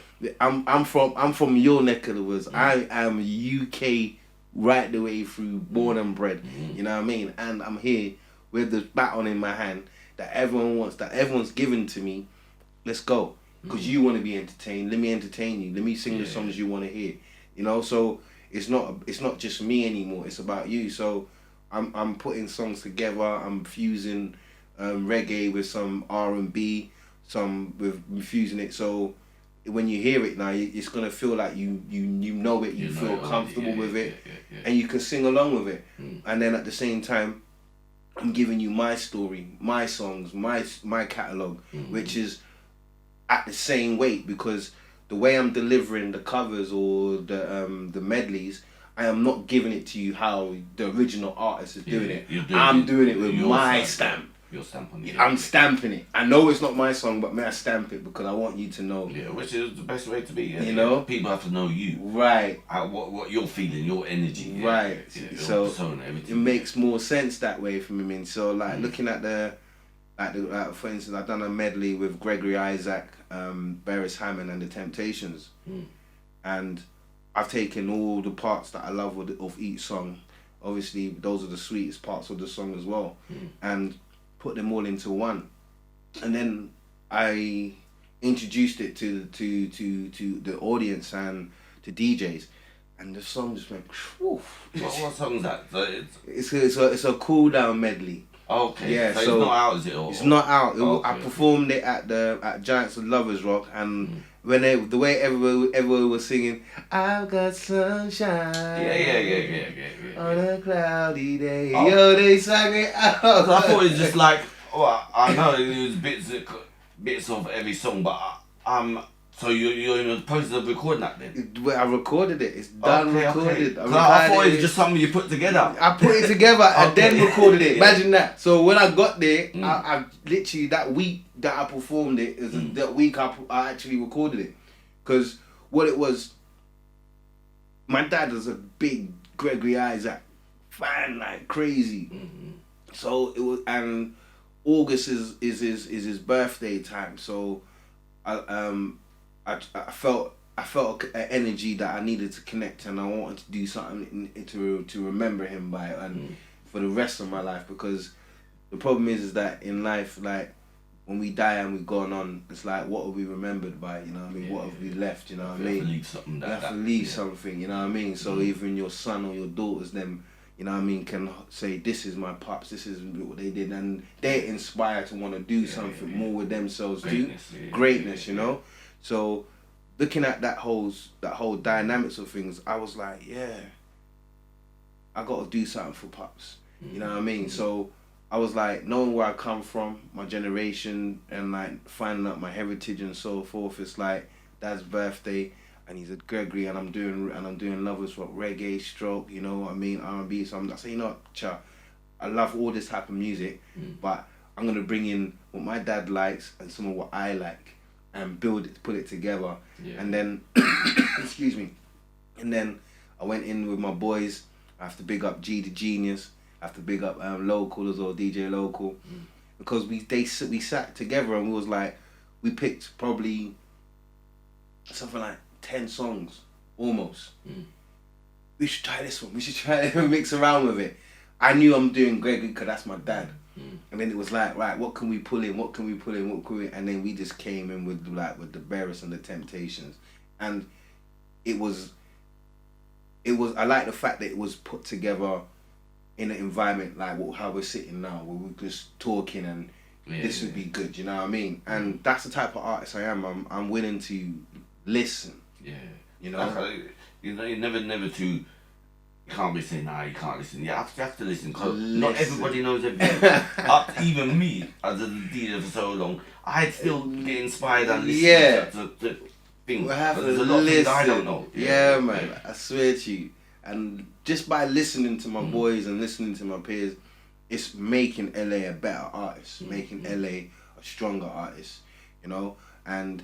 I'm from your neck of the woods. I am UK right the way through, born and bred. You know what I mean? And I'm here with the baton in my hand that everyone wants, that everyone's given to me. Let's go. Because you want to be entertained. Let me entertain you. Let me sing the songs you want to hear. You know, so it's not just me anymore. It's about you. So I'm putting songs together. I'm fusing reggae with some R&B, some with fusing it. So when you hear it now, it's gonna feel like you know it. You feel comfortable with it, and you can sing along with it. And then at the same time, I'm giving you my story, my songs, my catalog, which is at the same weight, because the way I'm delivering the covers or the medleys, I am not giving it to you how the original artist is doing it. I'm doing it with my stamp. Your stamp on it. I'm stamping it. I know it's not my song, but may I stamp it because I want you to know. Yeah, which is the best way to be. You know, people have to know you. Right. What you're feeling, your energy. Right. So persona, it makes more sense that way for me. I mean, so like looking at for instance, I've done a medley with Gregory Isaac, Beres Hammond, and the Temptations, and I've taken all the parts that I love of each song. Obviously, those are the sweetest parts of the song as well, and put them all into one. And then I introduced it to the audience and to DJs, and the song just went. What song is that? It's a cool down medley. Okay. Yeah. So it's not out, is it? It's not out. I performed it at Giants of Lovers Rock, and when the way everyone was singing, "I've got sunshine." Yeah. On a cloudy day, yo, they sang it out. I thought it was just like, I know it was bits of every song, but so you're in the process of recording that then? I recorded it. It's done, recorded. I thought it was just something you put together. I put it together and then recorded it. Imagine that. So when I got there, I literally, that week that I performed it, that week I actually recorded it. Because what it was, my dad was a big Gregory Isaac fan, like crazy. So it was, and August is his birthday time. So I felt an energy that I needed to connect, and I wanted to do something to remember him by, and for the rest of my life, because the problem is that in life, like, when we die and we've gone on, it's like, what are we remembered by, you know what I mean? What have we left, you know what I mean? You have to leave something, you know what I mean? So even your son or your daughters, them, you know what I mean, can say, this is my pops, this is what they did, and they're inspired to want to do something more with themselves, greatness, you know? So looking at that whole dynamics of things, I was like, yeah, I got to do something for pops, you know what I mean? So I was like, knowing where I come from, my generation, and like finding out my heritage and so forth. It's like Dad's birthday, and he's at Gregory, and I'm doing Lovers Rock, reggae, stroke, you know what I mean, R&B. So I say, you know what, Cha, I love all this type of music, but I'm gonna bring in what my dad likes and some of what I like, and put it together. And then, excuse me, and then I went in with my boys. I have to big up G the Genius. I have to big up Local as well, DJ Local, because we sat together and we was like, we picked probably something like 10 songs almost. We should try this one. We should try it and mix around with it. I knew I'm doing Gregory because that's my dad. And then it was like, right, what can we pull in? What can we pull in? What can we? And then we just came in with the Bearers and the Temptations, and it was. I like the fact that it was put together in an environment like how we're sitting now, where we're just talking, and this would be good, you know what I mean? And that's the type of artist I am. I'm willing to listen. Yeah. You know? You're never too... You can't be saying, nah, you can't listen. You have to listen, because not everybody knows everything. Even me, as a DJ for so long, I'd still get inspired and listen to things. There's a lot of things I don't know. Yeah, man. I swear to you. And just by listening to my boys and listening to my peers, it's making LA a better artist, making LA a stronger artist, you know? And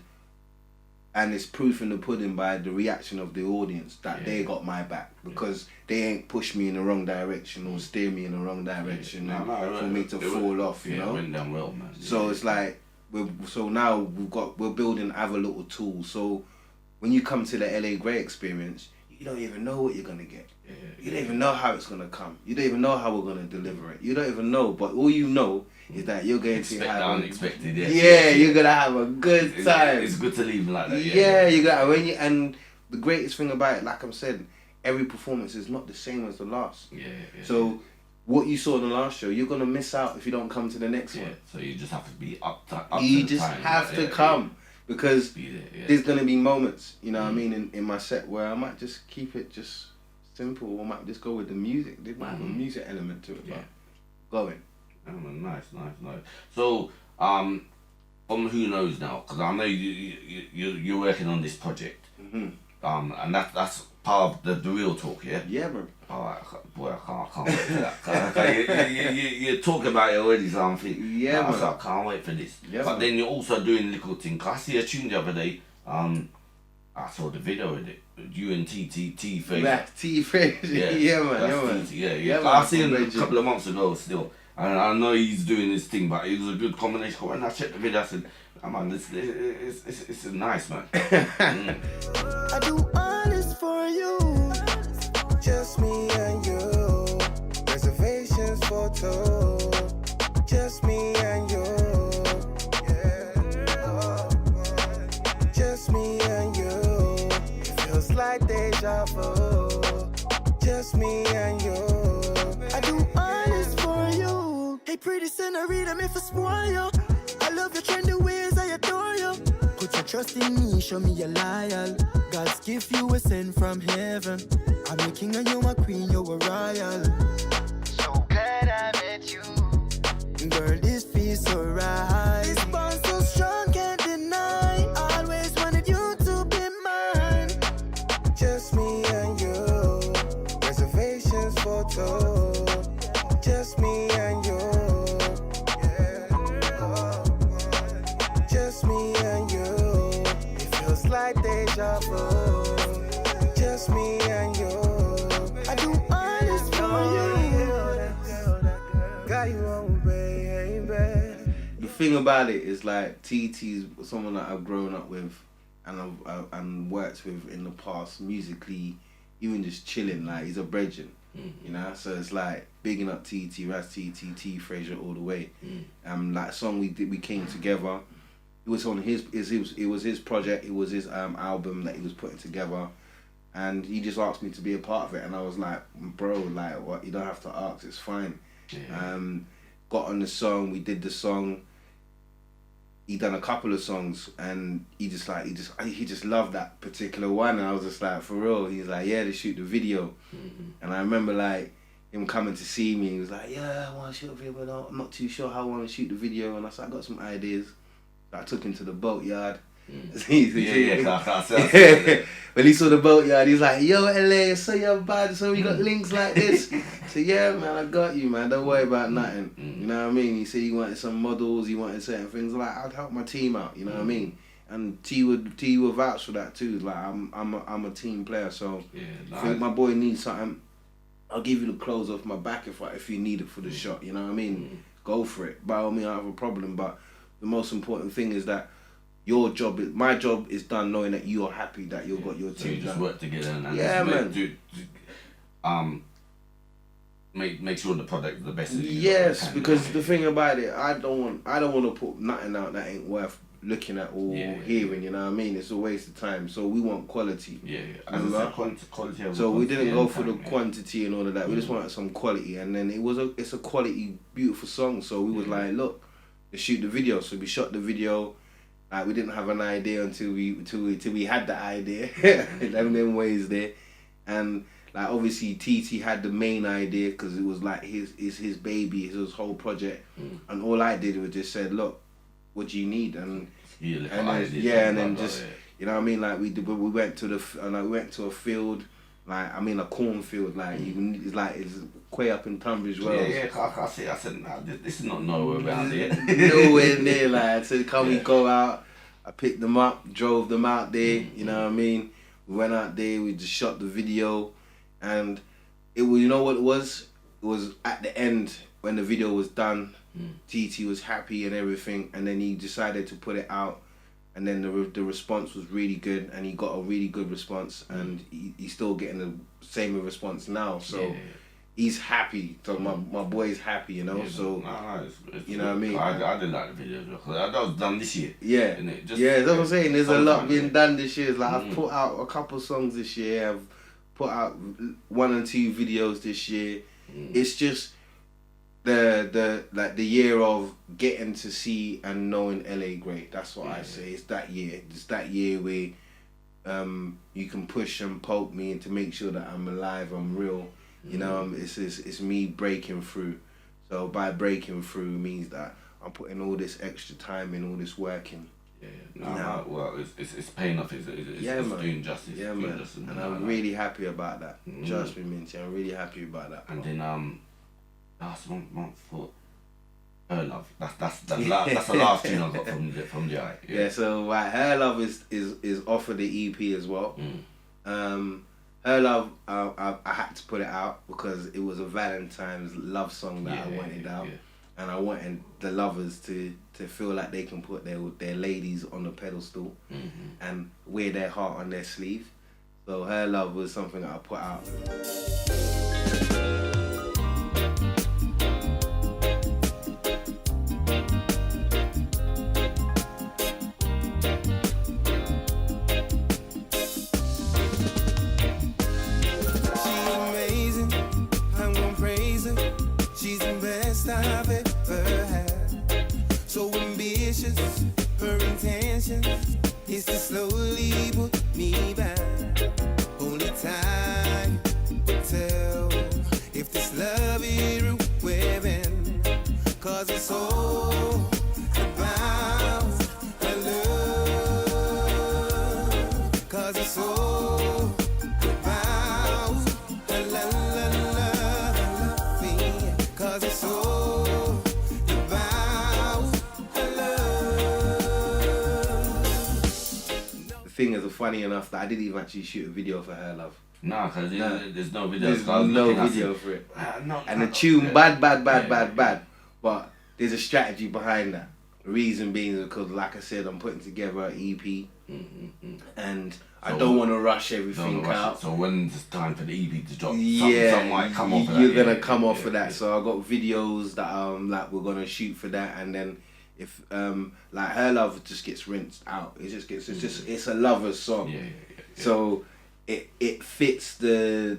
it's proof in the pudding by the reaction of the audience that they got my back, because they ain't pushed me in the wrong direction or steer me in the wrong direction for me to fall off, you know? It went down well, man. So it's like, now we're building other little tools. So when you come to the LA Grey experience, you don't even know what you're gonna get. You don't even know how it's gonna come. You don't even know how we're gonna deliver it. You don't even know, but all you know is that you're going to have unexpected. You're gonna have a good time. It's good to leave like that. You got and the greatest thing about it, like I'm saying, every performance is not the same as the last. So what you saw in the last show, you're gonna miss out if you don't come to the next one. So you just have to be up you to just the time. have to come. Because there's going to be moments, you know what I mean, in my set where I might just keep it just simple, or might just go with the music. There might have a music element to it, but going. Nice. So, from Who Knows now, because I know you're working on this project, and that's part of the real talk, yeah? Yeah, bro. Alright, boy, I can't wait for that. You're talking about it already, so I'm thinking, man. I can't wait for this. Yeah, but then you're also doing little things. I see a tune the other day, I saw the video with it. You and T-Face. T-Face, yeah, man. Yeah, I seen him a couple of months ago still. And I know he's doing this thing, but it was a good combination. When I checked the video, I said, oh, man, it's nice, man. I do all this for you. Just me and you. Reservations for two. Just me and you. Yeah. Just me and you. It feels like deja vu. Just me and you. I do all this for you. Hey, pretty senorita, me for spoil you. I love your trendy ways, I adore you. Put your trust in me, show me you're loyal. God's gift, you a sent from heaven. I'm a king and you're my queen, you're a royal. So glad I met you. Girl, this feels so right. This bond so strong, can't deny. Always wanted you to be mine. Just me and you. Reservations for two. Just me and you. Just me and you. It feels like deja vu. just me and you. I do all this for you. Got you on, baby. The thing about it is like TT's someone that I've grown up with and I've and worked with in the past musically, even just chilling. Like he's a brethren, you know. So it's like bigging up TT, Raz TT, T Fraser all the way. Like song we came together. It was on his it was his project. It was his album that he was putting together, and he just asked me to be a part of it. And I was like, bro, like what? You don't have to ask. It's fine. Yeah. Got on the song. We did the song. He done a couple of songs, and he just loved that particular one. And I was just like, for real. He's like, yeah, they shoot the video. And I remember like him coming to see me. He was like, yeah, I want to shoot a video, but I'm not too sure how I want to shoot the video. And I said, I got some ideas. I took him to the boatyard. When he saw the boatyard, he's like, yo, LA, so you're bad, so we got links like this. So yeah, man, I got you, man. Don't worry about nothing. You know what I mean? He said he wanted some models, he wanted certain things. Like, I'd help my team out, you know what I mean? And T would vouch for that too. Like, I'm a team player, so if my boy needs something, I'll give you the clothes off my back if you need it for the shot, you know what I mean? Go for it. By all means, I don't have a problem, but the most important thing is that my job is done knowing that you are happy that you've got your team. So you just work together and make sure the product is the best. Yes, because the thing about it, I don't want to put nothing out that ain't worth looking at or hearing. You know what I mean? It's a waste of time. So we want quality. Quality. So we didn't go for the quantity and all of that. We just wanted some quality, and then it's a quality, beautiful song. So we was like, look, let's shoot the video. So we shot the video. Like we didn't have an idea until we had the idea. them ways there, and like obviously TT had the main idea because it was like his baby, his whole project, and all I did was just said, look, what do you need? And then just you know what I mean. Like we went to a field. Like I mean a cornfield, like it's way up in Tunbridge Wells. I see. I said, nah, this is not nowhere around here. Nowhere near. Like I said, can we go out? I picked them up, drove them out there. You know what I mean? We went out there. We just shot the video, and it was, you know what it was? It was at the end when the video was done. TT was happy and everything, and then he decided to put it out. And then the response was really good, and he got a really good response, and he's still getting the same response now. So he's happy. So my boy's happy, you know. So it's you know what I mean. I did like the video because that was done this year. Yeah, that's what I'm saying. There's a lot being done this year. Like I've put out a couple songs this year. I've put out 1 or 2 videos this year. It's just the year of getting to see and knowing LA Grey. That's what I say. It's that year. It's that year where you can push and poke me and to make sure that I'm alive, I'm real. You know, it's me breaking through. So by breaking through means that I'm putting all this extra time in, all this work in. Well, it's paying off. It's doing justice. Yeah, man. And I'm really happy about that. Trust me, Minty. I'm really happy about that. And then last month for Her Love. That's the last tune I got from the eye. Yeah. So Her Love is off of the EP as well. Her Love, I had to put it out because it was a Valentine's love song that I wanted out, and I wanted the lovers to feel like they can put their ladies on the pedestal and wear their heart on their sleeve. So Her Love was something that I put out. I've ever had. So ambitious, her intention is to slowly put me back. Only time will tell if this love is real within. Cause it's all about her love. Cause it's all about her love. Cause it's all thing is funny enough that I didn't even actually shoot a video for Her Love. Nah, because there's no video. There's no video for it. And the tune, bad. But there's a strategy behind that. The reason being is because, like I said, I'm putting together an EP. And I don't want to rush everything out. So when it's time for the EP to drop, some might come off of that. You're going to come off of that. So I got videos that like we're going to shoot for that. And then if like Her Love just gets rinsed out. It's a lover's song. So it fits the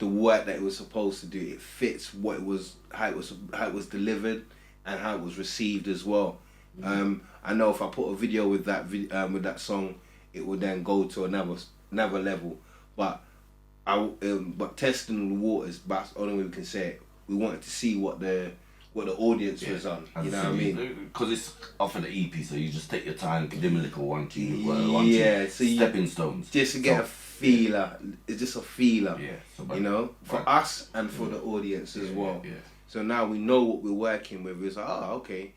work that it was supposed to do. It fits what it was, how it was delivered and how it was received as well. I know if I put a video with that song, it would then go to another level. But but testing the waters, that's the only way we can say it. We wanted to see what the audience was on. You know what I mean? Because it's off of the EP, so you just take your time, give them a little one, two stepping stones. Just to get a feeler. It's just a feeler. Yeah. You know, for us and for the audience as well. Yeah. So now we know what we're working with. It's like, oh, okay,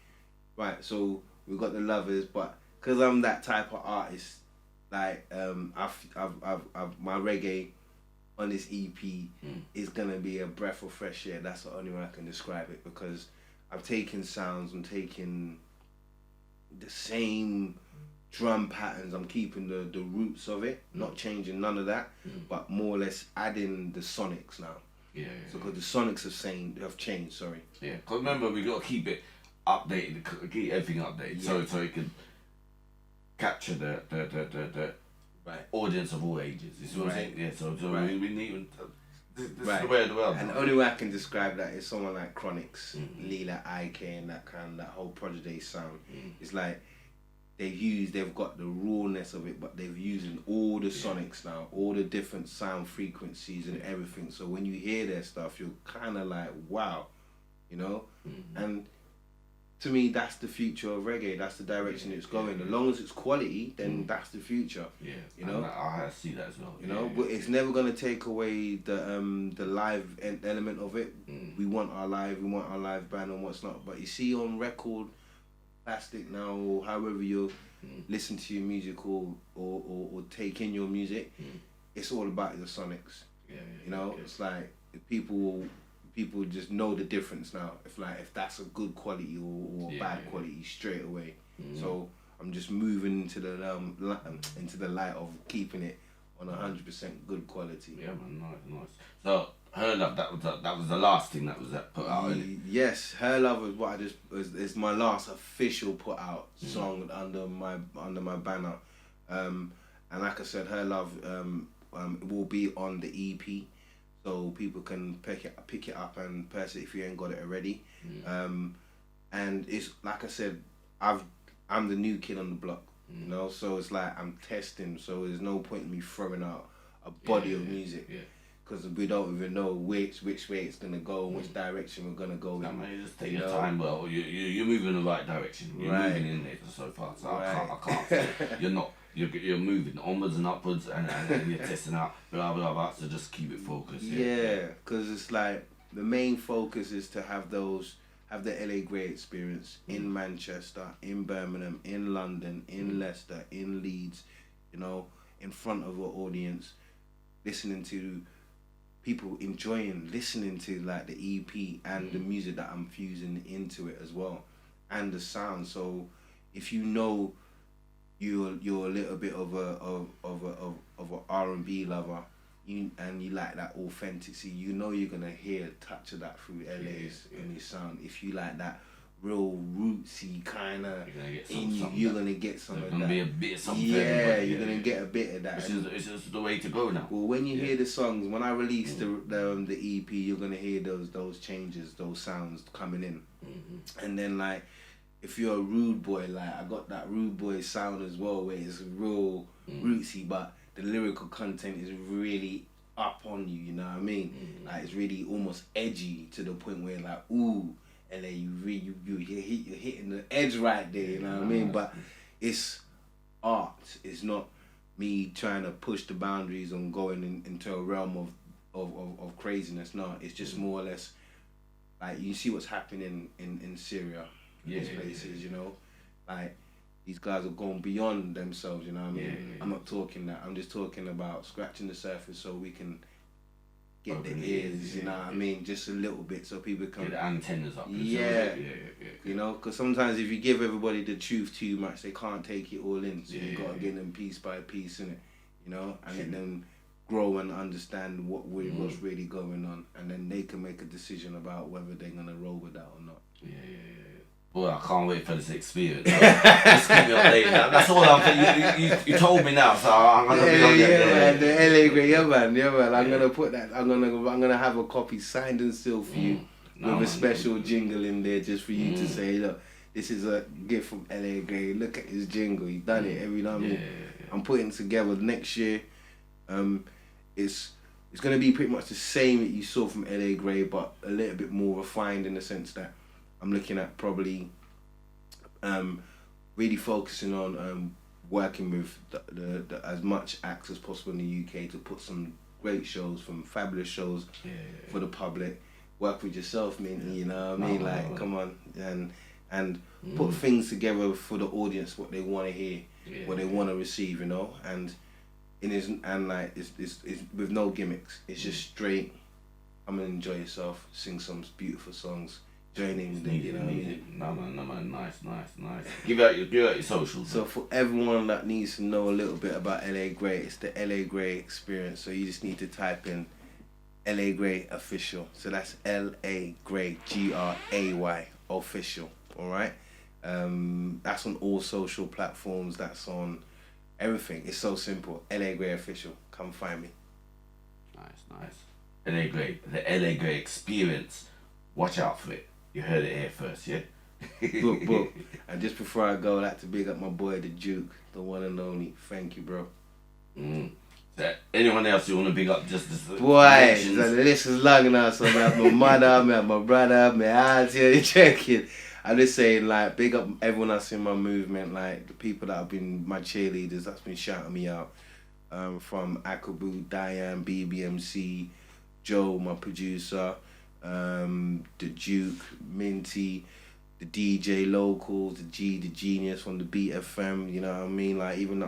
right. So we got the lovers, but because I'm that type of artist, like I've my reggae on this EP is gonna be a breath of fresh air. That's the only way I can describe it, because I've taken sounds, I'm taking the same drum patterns, I'm keeping the roots of it, not changing none of that, but more or less adding the sonics now. So because the sonics have changed. Sorry. Yeah, because remember we gotta keep it updated, keep everything updated, so it can capture the audience of all ages. You see what I'm saying? Yeah. So we need. This is the way of the world. And the only way I can describe that is someone like Chronix, Lila IK, and that whole Prodigy sound. It's like they've got the rawness of it, but they've using all the sonics now, all the different sound frequencies and everything. So when you hear their stuff, you're kind of like, wow, you know? And to me, that's the future of reggae. That's the direction it's going. As long as it's quality, then that's the future. Yeah, you know. I see that as well. You know, but it's never gonna take away the live element of it. We want our live band and what's not. But you see, on record, plastic now, or however you listen to your music or take in your music, it's all about the sonics. You know, it's like people just know the difference now. If that's a good quality or bad quality straight away. So I'm just moving into the light of keeping it on 100% good quality. Yeah, man, nice. So Her Love, that was the last thing that was put out. Yes, Her Love was what is my last official put out song under my banner. And like I said, Her Love will be on the EP. So people can pick it up and purchase it if you ain't got it already. And it's like I said, I'm the new kid on the block, you know. So it's like I'm testing. So there's no point in me throwing out a body of music, because we don't even know which way it's gonna go, which direction we're gonna go. No, man, you just take your time. Well, you're moving in the right direction. You're moving in there so far. So I can't say you're not. You're moving onwards and upwards, and you're testing out, blah, blah, blah, so just keep it focused. Yeah, because it's like, the main focus is to have the LA Grey experience in Manchester, in Birmingham, in London, in Leicester, in Leeds, you know, in front of an audience, listening to people listening to like the EP and the music that I'm fusing into it as well, and the sound. So if you know you're a little bit of a R&B lover, and you like that authenticity, you know you're gonna hear a touch of that through LA's in his sound. If you like that real rootsy kind of you're gonna get some of that. There's gonna be a bit of something. Yeah, you're gonna get a bit of that. It's just the way to go now. Well, when you hear the songs, when I release the EP, you're gonna hear those changes, those sounds coming in, and then like, if you're a rude boy, like I got that rude boy sound as well, where it's real rootsy, but the lyrical content is really up on you. You know what I mean? Like it's really almost edgy to the point where like, ooh, and then you're hitting the edge right there. You know what I mean? But it's art. It's not me trying to push the boundaries and going into a realm of craziness. No, it's just more or less like, you see what's happening in Syria. These places, you know, like these guys have gone beyond themselves, you know what I mean? I'm not talking that. I'm just talking about scratching the surface so we can get the ears, you know what I mean? Just a little bit so people can... Get the antennas up. Yeah. You know, because sometimes if you give everybody the truth too much, they can't take it all in. So you've got to get them piece by piece, innit? You know, and let them grow and understand what's really going on. And then they can make a decision about whether they're going to roll with that or not. Yeah. Well, I can't wait for this experience. Just keep me updated. That's all I'm saying. You told me now, so I'm gonna be on man. The LA Grey, yeah, man. I'm gonna put that. I'm gonna have a copy signed and sealed for you with a special jingle in there just for you to say, look, this is a gift from LA Grey. Look at his jingle. He done it every time. I'm putting it together next year. It's gonna be pretty much the same that you saw from LA Grey, but a little bit more refined in the sense that I'm looking at probably really focusing on working with the as much acts as possible in the UK to put some great shows, from fabulous shows for the public. Work with yourself, Minty, you know what I mean? Come on, and put things together for the audience, what they want to hear, what they want to receive, you know. And it's with no gimmicks. It's just straight. I'm gonna enjoy yourself, sing some beautiful songs. Joining the, you know what I mean? No man, nice. Give out your socials. So for everyone that needs to know a little bit about LA Grey, it's the LA Grey experience. So you just need to type in LA Grey Official. So that's LA Grey GRAY Official. All right. That's on all social platforms. That's on everything. It's so simple. LA Grey Official. Come find me. Nice. LA Grey, the LA Grey experience. Watch out for it. You heard it here first, yeah? Book. And just before I go, I'd like to big up my boy, the Duke, the one and only. Thank you, bro. Anyone else you want to big up? Just boy, so the list is long enough. So I have my mother, I have my brother, my auntie, checking. I'm just saying, like, big up everyone that's in my movement, like the people that have been my cheerleaders, that's been shouting me out. From Akabu, Diane, BBMC, Joe, my producer, the Duke, Minty, the DJ Locals, the Genius from the Beat FM, you know what I mean? Like even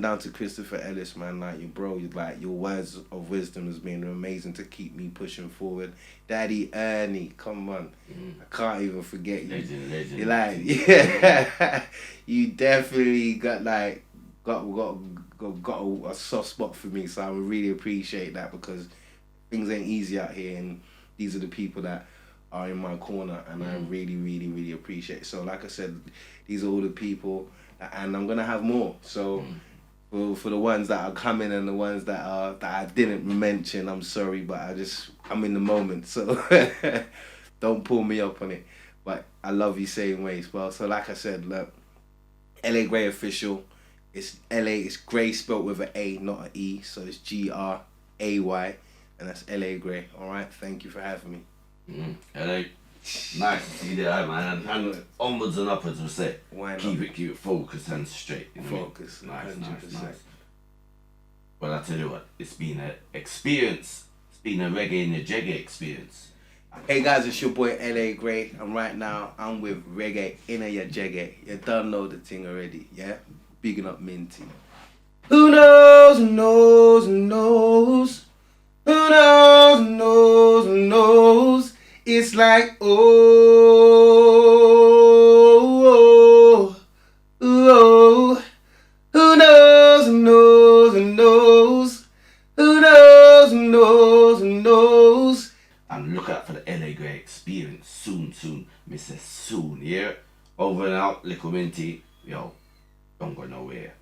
down to Christopher Ellis, man, like your words of wisdom has been amazing to keep me pushing forward. Daddy Ernie, come on. I can't even forget you. Legend. You're like, yeah. You definitely got a soft spot for me, so I would really appreciate that, because things ain't easy out here, and these are the people that are in my corner, and I really, really, really appreciate it. So like I said, these are all the people, and I'm gonna have more. So for the ones that are coming and the ones that I didn't mention, I'm sorry, but I'm in the moment, so don't pull me up on it. But I love you same way as well. So like I said, look, LA Grey Official. It's LA. It's Grey spelled with an A, not an E. So it's GRAY. And that's LA Grey. All right. Thank you for having me. LA, nice to see you there, man. And onwards and upwards, we'll say. Why not? Keep it focused and straight. You know? Focus. Nice. Well, I tell you what, it's been an experience. It's been a reggae in the jeggy experience. Hey guys, it's your boy LA Grey, and right now I'm with Reggae in your jeggy. You don't know the thing already, yeah? Bigging up Minty. Who knows? Who knows? Who knows? Who knows, who knows, who knows? It's like, oh, who knows, who knows, who knows? Who knows, who knows, who knows? And look out for the LA Grey experience soon, Mr. Soon, yeah? Over and out, Likkle Minty. Yo, don't go nowhere.